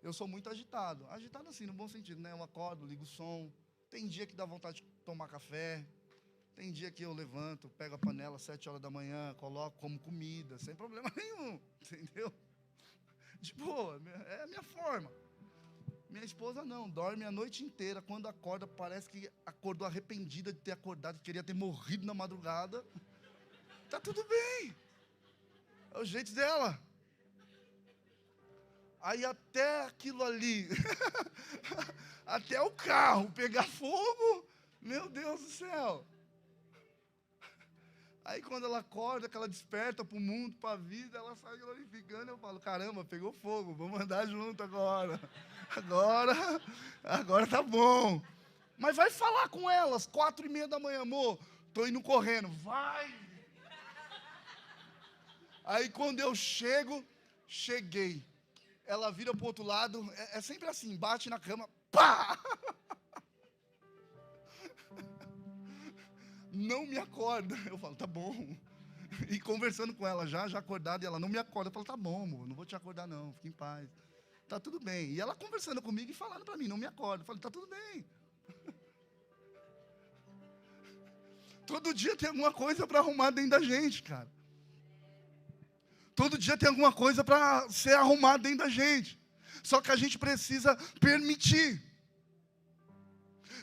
eu sou muito agitado. Agitado assim, no bom sentido, né? Eu acordo, ligo o som. Tem dia que dá vontade de tomar café. Tem dia que eu levanto, pego a panela às 7 horas da manhã, coloco como comida, sem problema nenhum. Entendeu? De boa, é a minha forma. Minha esposa não, dorme a noite inteira. Quando acorda, parece que acordou arrependida de ter acordado, queria ter morrido na madrugada. Tá tudo bem. É o jeito dela. Aí até aquilo ali, até o carro pegar fogo, meu Deus do céu. Aí quando ela acorda, que ela desperta para o mundo, para a vida, ela sai glorificando. Eu falo, caramba, pegou fogo, vamos andar junto agora. Agora tá bom. Mas vai falar com elas, 4:30 da manhã, amor. Tô indo correndo. Vai. Aí quando eu cheguei. Ela vira pro outro lado, é sempre assim, bate na cama, pá! Não me acorda. Eu falo, tá bom. E conversando com ela já acordada, e ela não me acorda. Eu falo, tá bom, amor, não vou te acordar não, fique em paz. Tá tudo bem. E ela conversando comigo e falando para mim, não me acorda. Eu falo, tá tudo bem. Todo dia tem alguma coisa para arrumar dentro da gente, cara. Todo dia tem alguma coisa para ser arrumada dentro da gente. Só que a gente precisa permitir.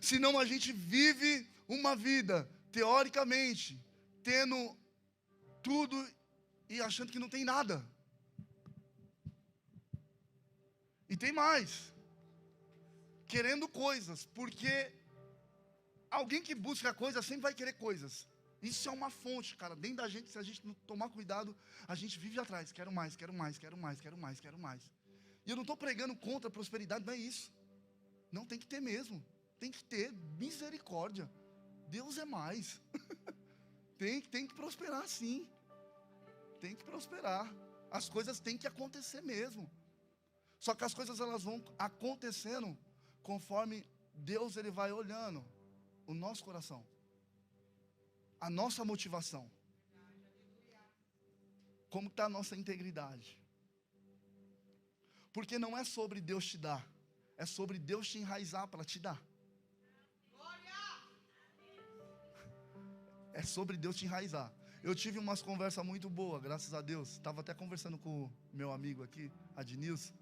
Senão a gente vive uma vida, teoricamente, tendo tudo e achando que não tem nada. E tem mais. Querendo coisas, porque alguém que busca coisas sempre vai querer coisas. Isso é uma fonte, cara, dentro da gente, se a gente não tomar cuidado, a gente vive atrás, quero mais, quero mais, quero mais, quero mais, quero mais. E eu não estou pregando contra a prosperidade, não é isso. Não, tem que ter mesmo, tem que ter misericórdia. Deus é mais. Tem que prosperar sim. Tem que prosperar. As coisas têm que acontecer mesmo. Só que as coisas elas vão acontecendo conforme Deus ele vai olhando o nosso coração, a nossa motivação, como está a nossa integridade. Porque não é sobre Deus te dar, é sobre Deus te enraizar para te dar. É sobre Deus te enraizar. Eu tive umas conversas muito boas, graças a Deus. Estava até conversando com o meu amigo aqui, Adnilson.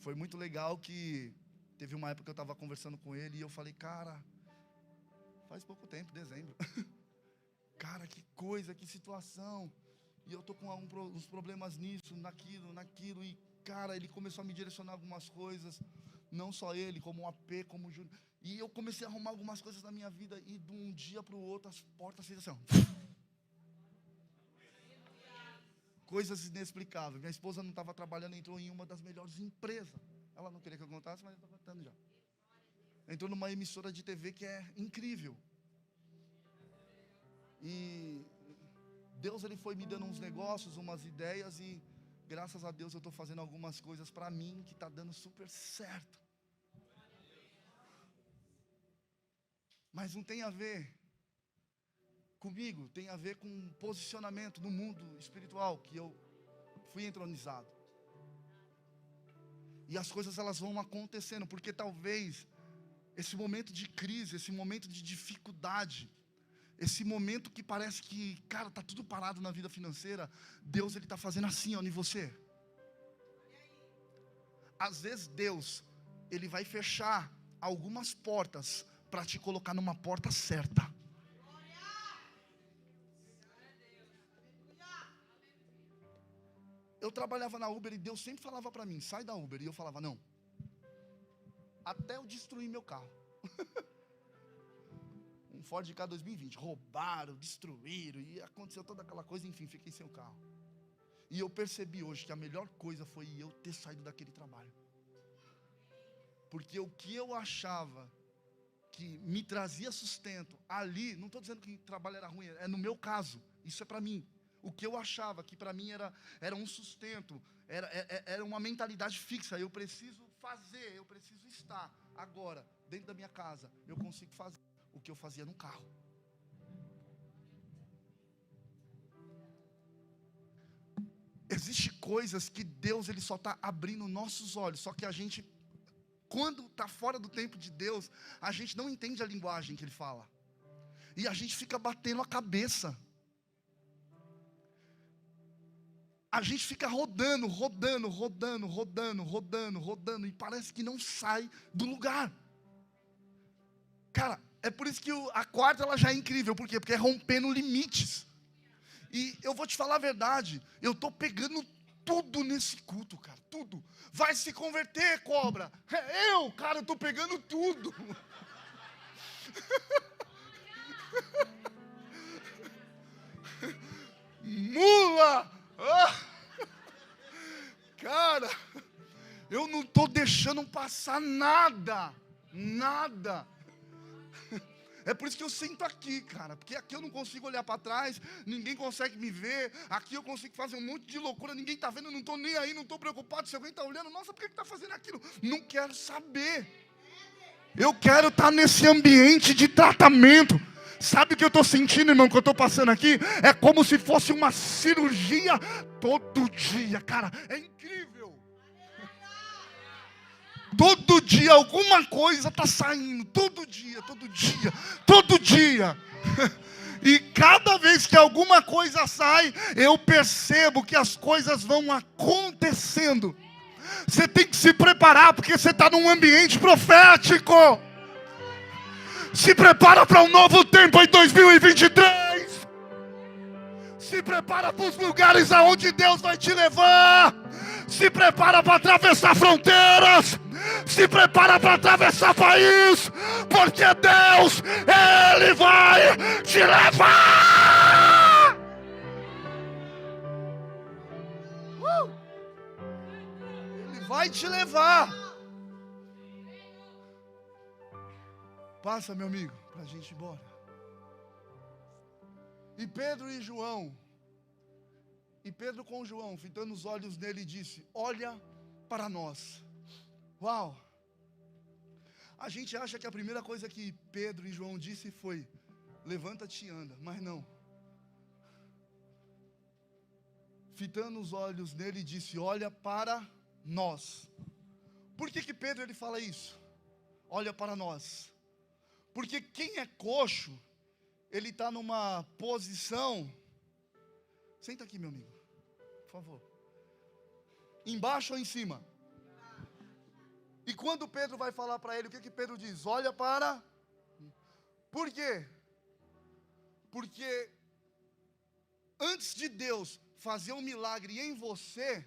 Foi muito legal que teve uma época que eu estava conversando com ele e eu falei, cara, faz pouco tempo, dezembro. Cara, que coisa, que situação. E eu estou com uns problemas nisso, naquilo. E, cara, ele começou a me direcionar algumas coisas. Não só ele, como o AP, como o Júnior. E eu comecei a arrumar algumas coisas na minha vida. E de um dia para o outro, as portas fez assim, ó. Coisas inexplicáveis. Minha esposa não estava trabalhando, entrou em uma das melhores empresas. Ela não queria que eu contasse, mas eu estou contando já. Entrou numa emissora de TV que é incrível. E Deus ele foi me dando uns negócios, umas ideias e graças a Deus eu estou fazendo algumas coisas para mim que está dando super certo. Mas não tem a ver comigo, tem a ver com posicionamento no mundo espiritual que eu fui entronizado. E as coisas elas vão acontecendo, porque talvez esse momento de crise, esse momento de dificuldade, esse momento que parece que, cara, tá tudo parado na vida financeira, Deus ele tá fazendo assim, ó, em você. Às vezes Deus, ele vai fechar algumas portas para te colocar numa porta certa. Eu trabalhava na Uber e Deus sempre falava para mim, sai da Uber, e eu falava, não. até eu destruir meu carro. Um Ford Ka 2020, roubaram, destruíram, e aconteceu toda aquela coisa, enfim, fiquei sem o carro. E eu percebi hoje que a melhor coisa foi eu ter saído daquele trabalho. Porque o que eu achava que me trazia sustento ali, não estou dizendo que o trabalho era ruim, é no meu caso, isso é para mim. O que eu achava que para mim era um sustento, era uma mentalidade fixa, eu preciso fazer, eu preciso estar. Agora, dentro da minha casa, eu consigo fazer o que eu fazia no carro. Existem coisas que Deus ele só está abrindo nossos olhos, só que a gente, quando está fora do tempo de Deus, a gente não entende a linguagem que Ele fala. E a gente fica batendo a cabeça. A gente fica rodando, e parece que não sai do lugar. Cara, é por isso que a quarta ela já é incrível. Por quê? Porque é rompendo limites. E eu vou te falar a verdade, eu estou pegando tudo nesse culto, cara, tudo. Vai se converter, cobra. Cara, eu estou pegando tudo. Mula! Cara, eu não estou deixando passar nada. É por isso que eu sento aqui, cara, porque aqui eu não consigo olhar para trás, ninguém consegue me ver, aqui eu consigo fazer um monte de loucura, ninguém está vendo, eu não estou nem aí, não estou preocupado se alguém está olhando, nossa, por que está fazendo aquilo? Não quero saber. Eu quero estar nesse ambiente de tratamento. Sabe o que eu estou sentindo, irmão, que eu estou passando aqui? É como se fosse uma cirurgia todo dia, cara, é incrível. Todo dia alguma coisa está saindo, todo dia. E cada vez que alguma coisa sai, eu percebo que as coisas vão acontecendo. Você tem que se preparar, porque você está num ambiente profético. Se prepara para um novo tempo em 2023. Se prepara para os lugares aonde Deus vai te levar. Se prepara para atravessar fronteiras. Se prepara para atravessar país. Porque Deus, Ele vai te levar. Ele vai te levar. Passa, meu amigo, para a gente ir embora. E Pedro e João, e Pedro com João, fitando os olhos nele, disse: olha para nós. Uau! A gente acha que a primeira coisa que Pedro e João disse foi: levanta-te e anda, mas não. Fitando os olhos nele, disse: olha para nós. Por que Pedro ele fala isso? Olha para nós. Porque quem é coxo, ele está numa posição. Senta aqui, meu amigo, por favor. Embaixo ou em cima? E quando Pedro vai falar para ele, o que Pedro diz? Olha para. Por quê? Porque antes de Deus fazer um milagre em você,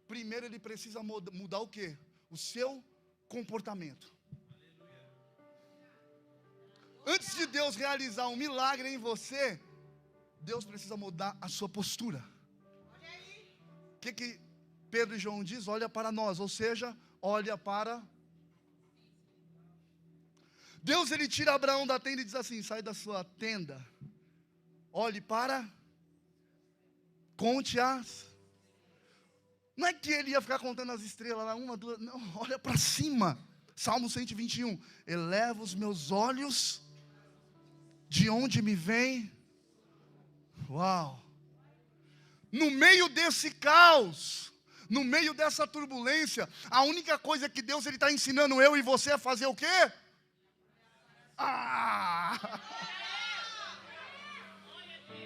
primeiro Ele precisa mudar o quê? O seu comportamento. Antes de Deus realizar um milagre em você, Deus precisa mudar a sua postura. O que Pedro e João diz? Olha para nós, ou seja, olha para. Deus ele tira Abraão da tenda e diz assim: sai da sua tenda, olhe para, conte as. Não é que ele ia ficar contando as estrelas lá, uma, duas, não, olha para cima. Salmo 121, eleva os meus olhos, de onde me vem. Uau! No meio desse caos, no meio dessa turbulência, a única coisa que Deus ele está ensinando eu e você a fazer o quê?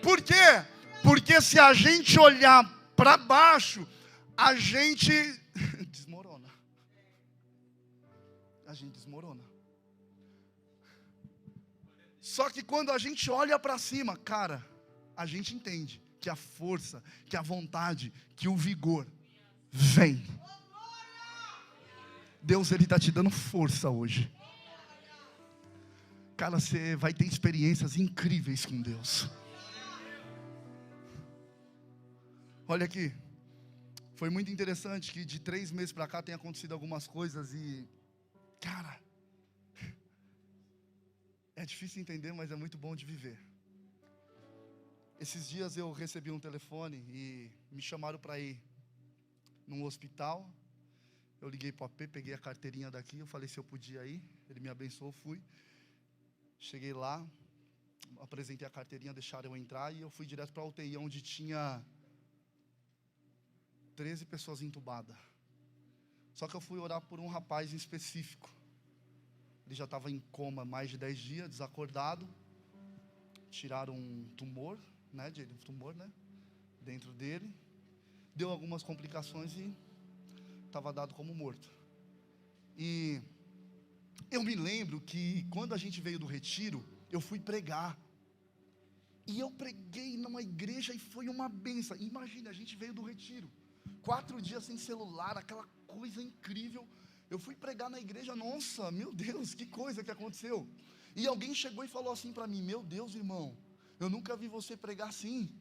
Por quê? Porque se a gente olhar para baixo, a gente desmorona. A gente desmorona. Só que quando a gente olha para cima, cara, a gente entende que a força, que a vontade, que o vigor vem. Deus, Ele está te dando força hoje. Cara, você vai ter experiências incríveis com Deus. Olha aqui, foi muito interessante que de 3 meses para cá tem acontecido algumas coisas e, cara, é difícil entender, mas é muito bom de viver. Esses dias eu recebi um telefone e me chamaram para ir num hospital. Eu liguei para o AP, peguei a carteirinha daqui, eu falei se eu podia ir, ele me abençoou, fui. Cheguei lá, apresentei a carteirinha, deixaram eu entrar e eu fui direto para a UTI, onde tinha 13 pessoas entubadas. Só que eu fui orar por um rapaz em específico. Ele já estava em coma mais de 10 dias, desacordado. Tiraram um tumor, dentro dele. Deu algumas complicações e estava dado como morto. E eu me lembro que quando a gente veio do retiro, eu fui pregar. E eu preguei numa igreja e foi uma bênção. Imagina, a gente veio do retiro, 4 dias sem celular, aquela coisa incrível. Eu fui pregar na igreja, nossa, meu Deus, que coisa que aconteceu. E alguém chegou e falou assim para mim, meu Deus, irmão, eu nunca vi você pregar assim.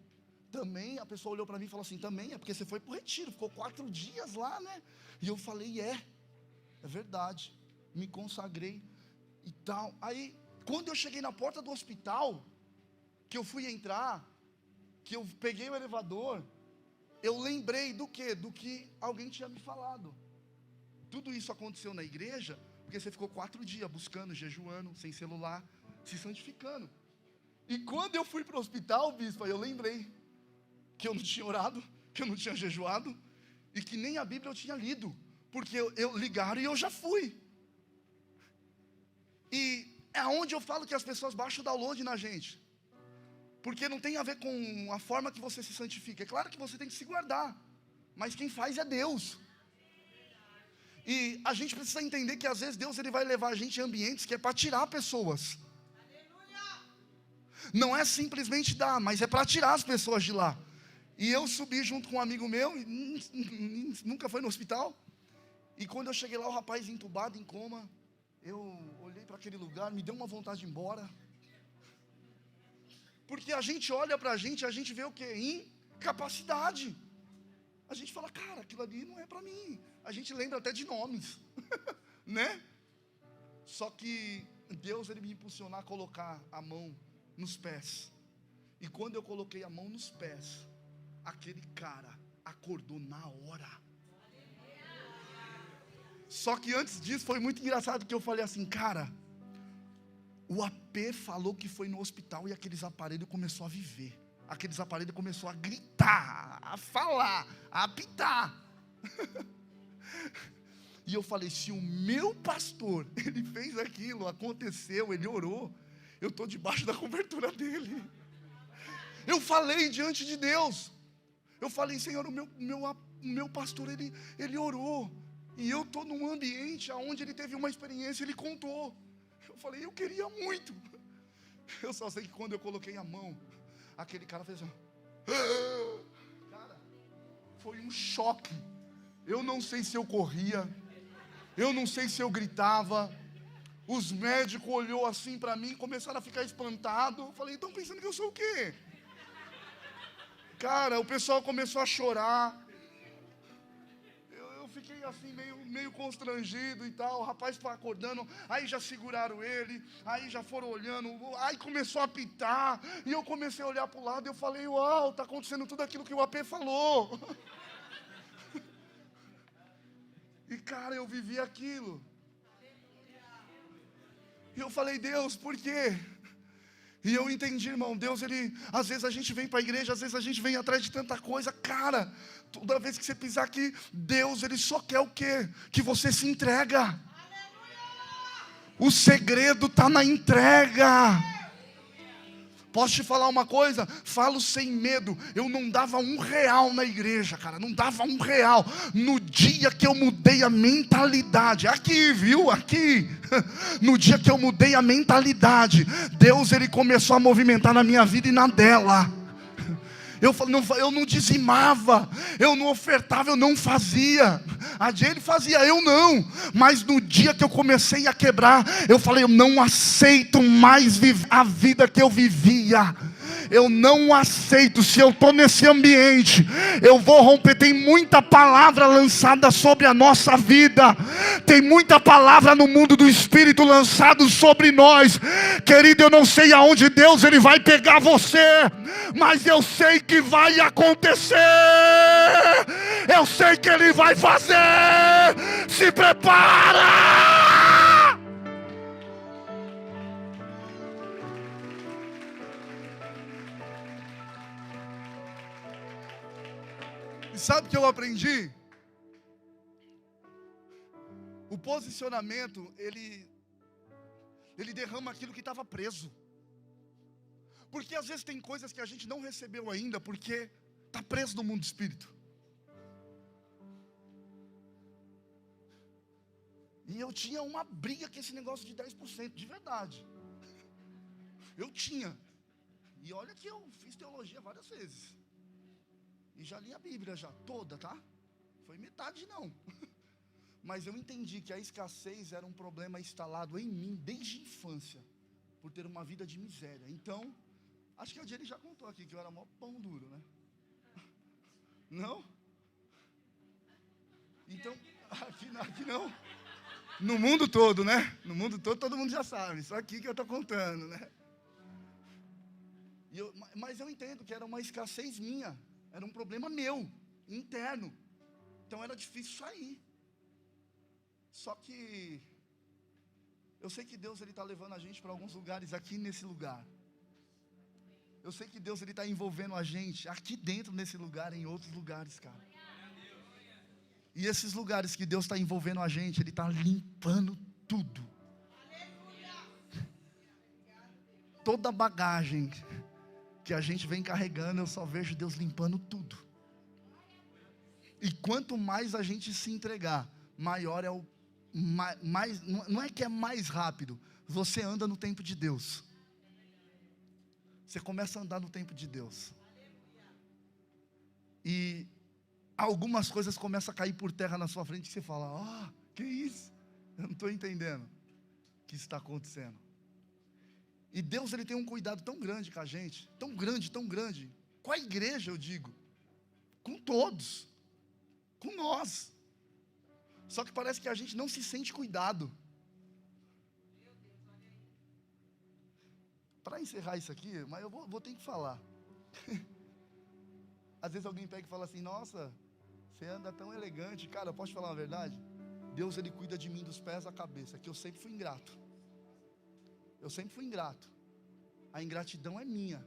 Também, a pessoa olhou para mim e falou assim, também é porque você foi para o retiro, ficou 4 dias lá, né? E eu falei, é verdade, me consagrei e tal. Aí, quando eu cheguei na porta do hospital, que eu fui entrar, que eu peguei o elevador, eu lembrei do quê? Do que alguém tinha me falado. Tudo isso aconteceu na igreja, porque você ficou 4 dias buscando, jejuando, sem celular, se santificando. E quando eu fui para o hospital, bispo, eu lembrei que eu não tinha orado, que eu não tinha jejuado, e que nem a Bíblia eu tinha lido, porque eu ligaram e eu já fui. E é onde eu falo que as pessoas baixam o download na gente, porque não tem a ver com a forma que você se santifica. É claro que você tem que se guardar, mas quem faz é Deus. E a gente precisa entender que às vezes Deus ele vai levar a gente em ambientes que é para tirar pessoas. Não é simplesmente dar, mas é para tirar as pessoas de lá. E eu subi junto com um amigo meu, nunca foi no hospital. E quando eu cheguei lá, o rapaz entubado, em coma, eu olhei para aquele lugar, me deu uma vontade de ir embora. Porque a gente olha para a gente vê o quê? Incapacidade. A gente fala, cara, aquilo ali não é para mim. A gente lembra até de nomes, né? Só que Deus, ele me impulsionou a colocar a mão nos pés. E quando eu coloquei a mão nos pés, aquele cara acordou na hora. Só que antes disso foi muito engraçado, que eu falei assim, cara, o AP falou que foi no hospital e aqueles aparelhos começou a viver. Aqueles aparelhos começou a gritar, a falar, a apitar. E eu falei, se o meu pastor, ele fez aquilo, aconteceu, ele orou, eu estou debaixo da cobertura dele. Eu falei diante de Deus, eu falei, Senhor, o meu pastor, ele orou, e eu estou num ambiente onde ele teve uma experiência, ele contou. Eu falei, eu queria muito. Eu só sei que quando eu coloquei a mão, aquele cara fez assim, cara, foi um choque. Eu não sei se eu corria, eu não sei se eu gritava. Os médicos olhou assim para mim, começaram a ficar espantados. Eu falei, estão pensando que eu sou o quê? Cara, o pessoal começou a chorar. Eu fiquei assim meio constrangido e tal. O rapaz estava acordando, aí já seguraram ele, aí já foram olhando, aí começou a apitar, e eu comecei a olhar para o lado e eu falei, uau, está acontecendo tudo aquilo que o AP falou. E cara, eu vivi aquilo. E eu falei, Deus, por quê? E eu entendi, irmão, Deus, às vezes a gente vem para a igreja, às vezes a gente vem atrás de tanta coisa, cara, toda vez que você pisar aqui, Deus, Ele só quer o quê? Que você se entrega. O segredo está na entrega. Posso te falar uma coisa? Falo sem medo. Eu não dava R$1 na igreja, cara. Não dava R$1. No dia que eu mudei a mentalidade, aqui, viu? Aqui. No dia que eu mudei a mentalidade, Deus, Ele começou a movimentar na minha vida e na dela. Eu não dizimava, eu não ofertava, eu não fazia. A Jane fazia, eu não. Mas no dia que eu comecei a quebrar, eu falei, eu não aceito mais a vida que eu vivia. Eu não aceito. Se eu estou nesse ambiente, eu vou romper. Tem muita palavra lançada sobre a nossa vida. Tem muita palavra no mundo do Espírito lançado sobre nós. Querido, eu não sei aonde Deus ele vai pegar você, mas eu sei que vai acontecer. Eu sei que Ele vai fazer. Se prepara! E sabe o que eu aprendi? O posicionamento, ele derrama aquilo que estava preso. Porque às vezes tem coisas que a gente não recebeu ainda, porque está preso no mundo do Espírito. E eu tinha uma briga com esse negócio de 10%, de verdade. Eu tinha. E olha que eu fiz teologia várias vezes. E já li a Bíblia já, toda, tá? Foi metade não. Mas eu entendi que a escassez era um problema instalado em mim desde a infância, por ter uma vida de miséria. Então, acho que a Jenny já contou aqui que eu era mó pão duro, né? Não? Então, aqui não. No mundo todo, né? No mundo todo mundo já sabe. Só aqui que eu estou contando, né? Mas eu entendo que era uma escassez minha. Era um problema meu, interno. Então era difícil sair. Só que eu sei que Deus está levando a gente para alguns lugares aqui nesse lugar. Eu sei que Deus está envolvendo a gente aqui dentro nesse lugar, em outros lugares, cara. E esses lugares que Deus está envolvendo a gente, Ele está limpando tudo. Toda a bagagem que a gente vem carregando, eu só vejo Deus limpando tudo. E quanto mais a gente se entregar, maior é o mais, não é que é mais rápido, você anda no tempo de Deus. Você começa a andar no tempo de Deus. E algumas coisas começam a cair por terra na sua frente, e você fala, que isso? Eu não estou entendendo o que está acontecendo. E Deus ele tem um cuidado tão grande com a gente, tão grande, com a igreja eu digo, com todos, com nós. Só que parece que a gente não se sente cuidado. Para encerrar isso aqui, mas eu vou ter que falar. Às vezes alguém pega e fala assim, nossa, você anda tão elegante. Cara, eu posso te falar uma verdade? Deus ele cuida de mim dos pés à cabeça, que eu sempre fui ingrato. Eu sempre fui ingrato. A ingratidão é minha.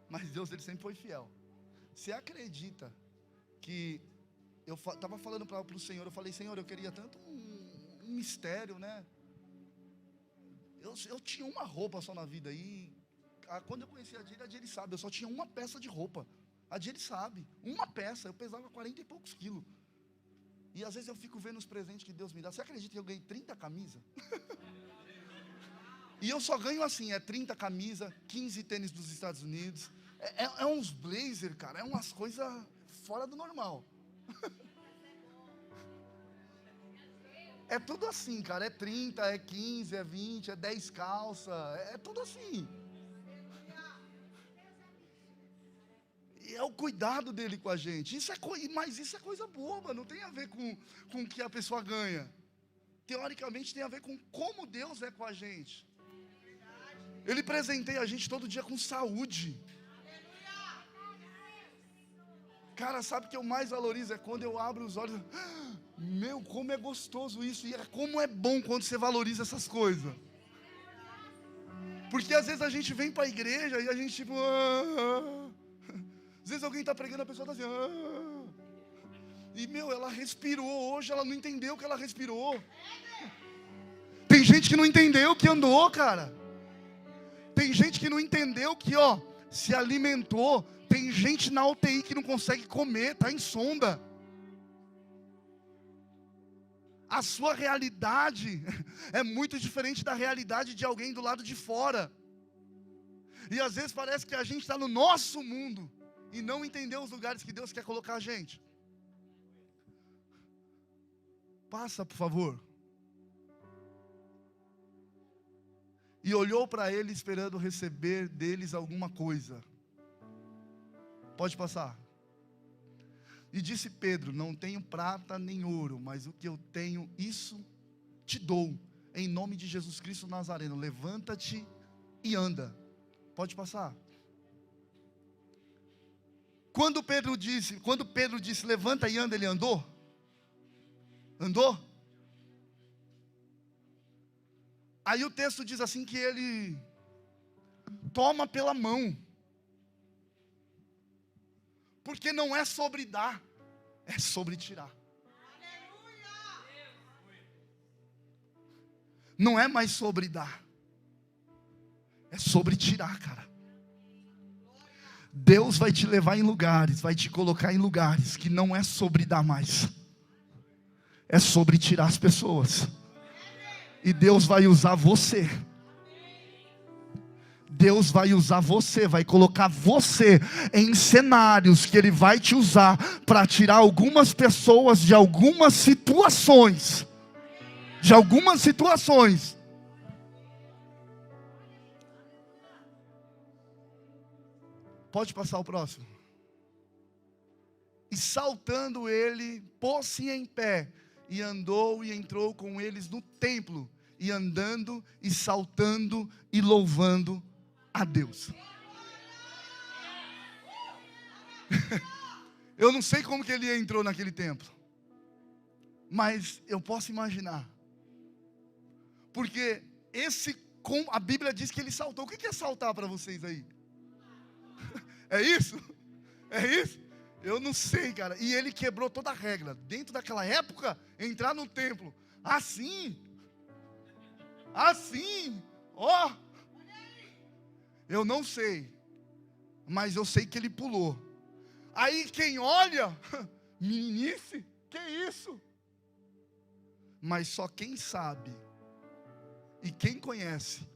Mas Deus ele sempre foi fiel. Você acredita que eu estava falando para o Senhor, eu falei, Senhor, eu queria tanto um mistério, né? Eu tinha uma roupa só na vida. E quando eu conheci a Jane sabe, eu só tinha uma peça de roupa. A Jane sabe, uma peça. Eu pesava 40 e poucos quilos. E às vezes eu fico vendo os presentes que Deus me dá. Você acredita que eu ganhei 30 camisas? E eu só ganho assim, 30 camisas, 15 tênis dos Estados Unidos. É uns blazer, cara, é umas coisas fora do normal. É tudo assim, cara, é 30, é 15, é 20, é 10 calças, é tudo assim. E é o cuidado dele com a gente. Mas isso é coisa boba, não tem a ver com o que a pessoa ganha. Teoricamente tem a ver com como Deus é com a gente. Ele presenteia a gente todo dia com saúde. Cara, sabe o que eu mais valorizo? É quando eu abro os olhos. Meu, como é gostoso isso. E como é bom quando você valoriza essas coisas. Porque às vezes a gente vem para a igreja e a gente tipo... Às vezes alguém está pregando, a pessoa está assim... E meu, ela respirou hoje, ela não entendeu que ela respirou. Tem gente que não entendeu que andou, cara. Tem gente que não entendeu que, se alimentou. Tem gente na UTI que não consegue comer, está em sonda. A sua realidade é muito diferente da realidade de alguém do lado de fora. E às vezes parece que a gente está no nosso mundo e não entender os lugares que Deus quer colocar a gente. Passa, por favor. E olhou para ele esperando receber deles alguma coisa. Pode passar. E disse Pedro: não tenho prata nem ouro, mas o que eu tenho, isso te dou. Em nome de Jesus Cristo Nazareno, levanta-te e anda. Pode passar. Quando Pedro disse levanta e anda, ele andou? Andou? Aí o texto diz assim que ele toma pela mão. Porque não é sobre dar, é sobre tirar. Não é mais sobre dar, é sobre tirar, cara. Deus vai te levar em lugares, vai te colocar em lugares que não é sobre dar mais, é sobre tirar as pessoas. E Deus vai usar você. Deus vai usar você, vai colocar você em cenários que Ele vai te usar para tirar algumas pessoas de algumas situações. De algumas situações. Pode passar o próximo. E saltando ele, pôs-se em pé, e andou e entrou com eles no templo, e andando e saltando e louvando a Deus. Eu não sei como que ele entrou naquele templo, mas eu posso imaginar. Porque a Bíblia diz que ele saltou. O que é saltar para vocês aí? É isso? É isso? Eu não sei, cara. E ele quebrou toda a regra. Dentro daquela época, entrar no templo assim, ó. Eu não sei, mas eu sei que ele pulou. Aí quem olha, meninice, que isso? Mas só quem sabe e quem conhece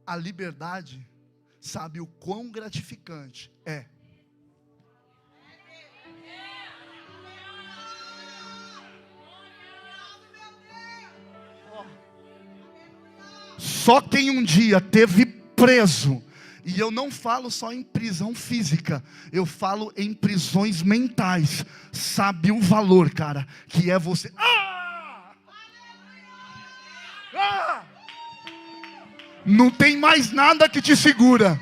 a liberdade sabe o quão gratificante é. Só quem um dia teve preso, e eu não falo só em prisão física, eu falo em prisões mentais, sabe o valor, cara, que é você. Não tem mais nada que te segura.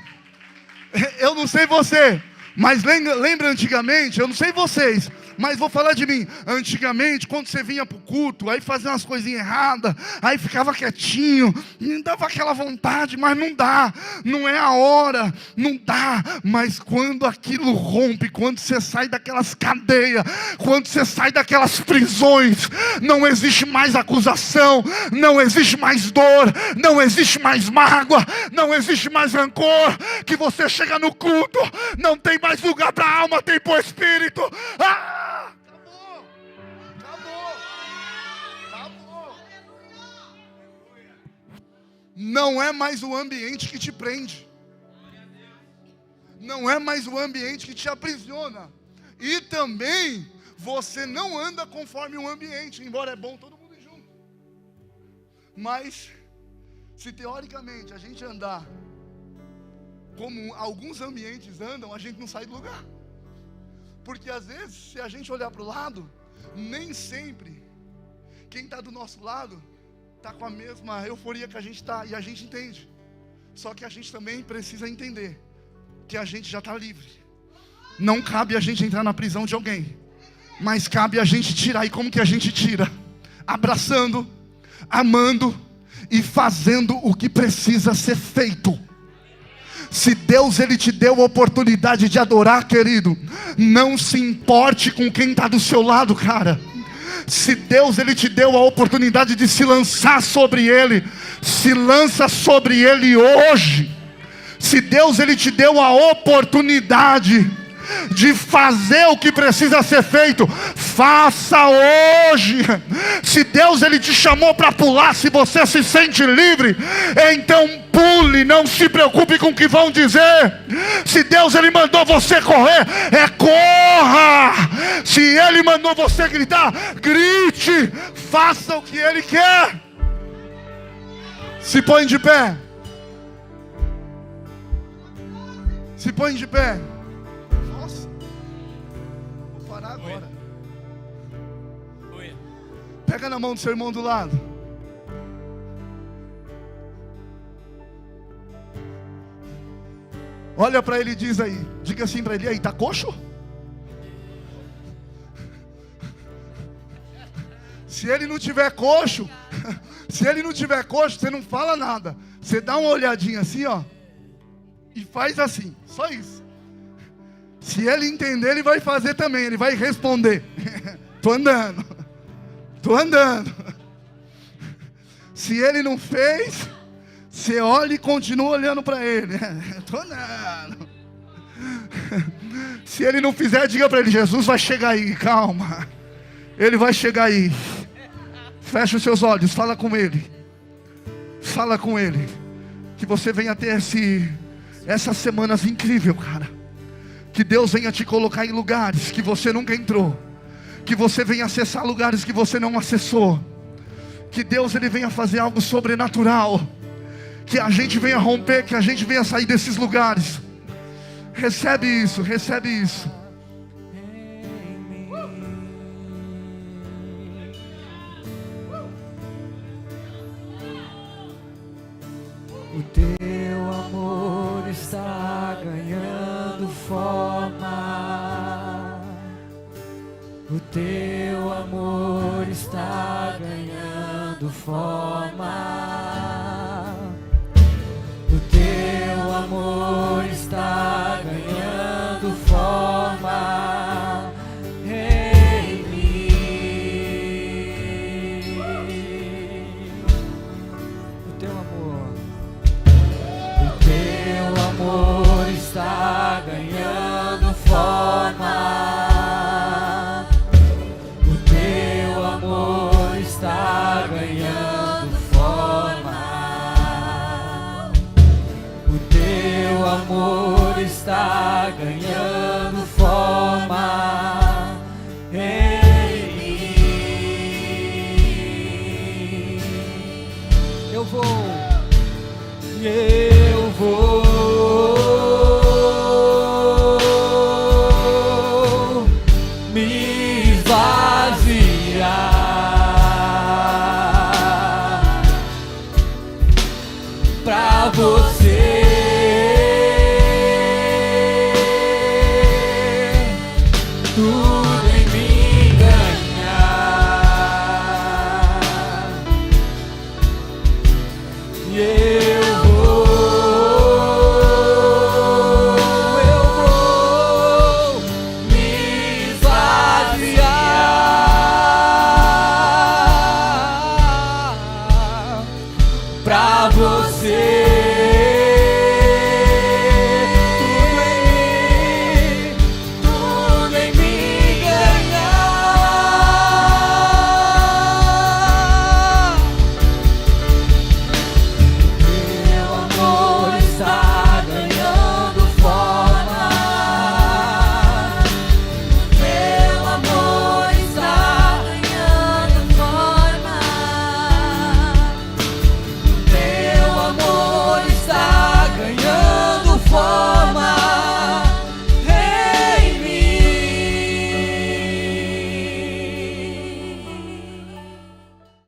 Eu não sei você, mas lembra antigamente, eu não sei vocês, mas vou falar de mim. Antigamente, quando você vinha para o culto, aí fazia umas coisinhas erradas, aí ficava quietinho, não dava aquela vontade, mas não dá, não é a hora, não dá. Mas quando aquilo rompe, quando você sai daquelas cadeias, quando você sai daquelas prisões, não existe mais acusação, não existe mais dor, não existe mais mágoa, não existe mais rancor, que você chega no culto, não tem mais lugar para a alma, tem para o espírito. Acabou. Não é mais o ambiente que te prende. Não é mais o ambiente que te aprisiona. E também você não anda conforme o ambiente, embora é bom todo mundo ir junto. Mas se teoricamente a gente andar como alguns ambientes andam, a gente não sai do lugar. Porque às vezes, se a gente olhar para o lado, nem sempre quem está do nosso lado está com a mesma euforia que a gente está, e a gente entende. Só que a gente também precisa entender que a gente já está livre. Não cabe a gente entrar na prisão de alguém, mas cabe a gente tirar. E como que a gente tira? Abraçando, amando e fazendo o que precisa ser feito. Se Deus ele te deu a oportunidade de adorar, querido, não se importe com quem está do seu lado, cara. Se Deus ele te deu a oportunidade de se lançar sobre ele, se lança sobre ele hoje. Se Deus ele te deu a oportunidade de fazer o que precisa ser feito, faça hoje. Se Deus ele te chamou para pular, se você se sente livre, então pule, não se preocupe com o que vão dizer. Se Deus ele mandou você correr, corra. Se Ele mandou você gritar, grite. Faça o que Ele quer. Se põe de pé. Se põe de pé. Nossa, vou parar agora. Pega na mão do seu irmão do lado. Olha para ele e diz aí. Diga assim para ele: aí, tá coxo? Se ele não tiver coxo, você não fala nada. Você dá uma olhadinha assim, ó, e faz assim, só isso. Se ele entender, ele vai fazer também, ele vai responder. Tô andando. Se ele não fez, você olha e continua olhando para ele. Tô andando. Se ele não fizer, diga para ele: Jesus vai chegar aí, calma. Ele vai chegar aí. Fecha os seus olhos, fala com ele. Fala com ele. Que você venha ter essas semanas incríveis, cara. Que Deus venha te colocar em lugares que você nunca entrou. Que você venha acessar lugares que você não acessou. Que Deus ele venha fazer algo sobrenatural. Que a gente venha romper, que a gente venha sair desses lugares. Recebe isso, recebe isso. O teu amor está ganhando forma. O teu amor está ganhando forma. O teu amor está ganhando forma em mim. O teu amor. O teu amor está ganhando forma. O teu amor está ganhando forma. O teu amor está ganhando forma em mim. Eu vou me esvaziar.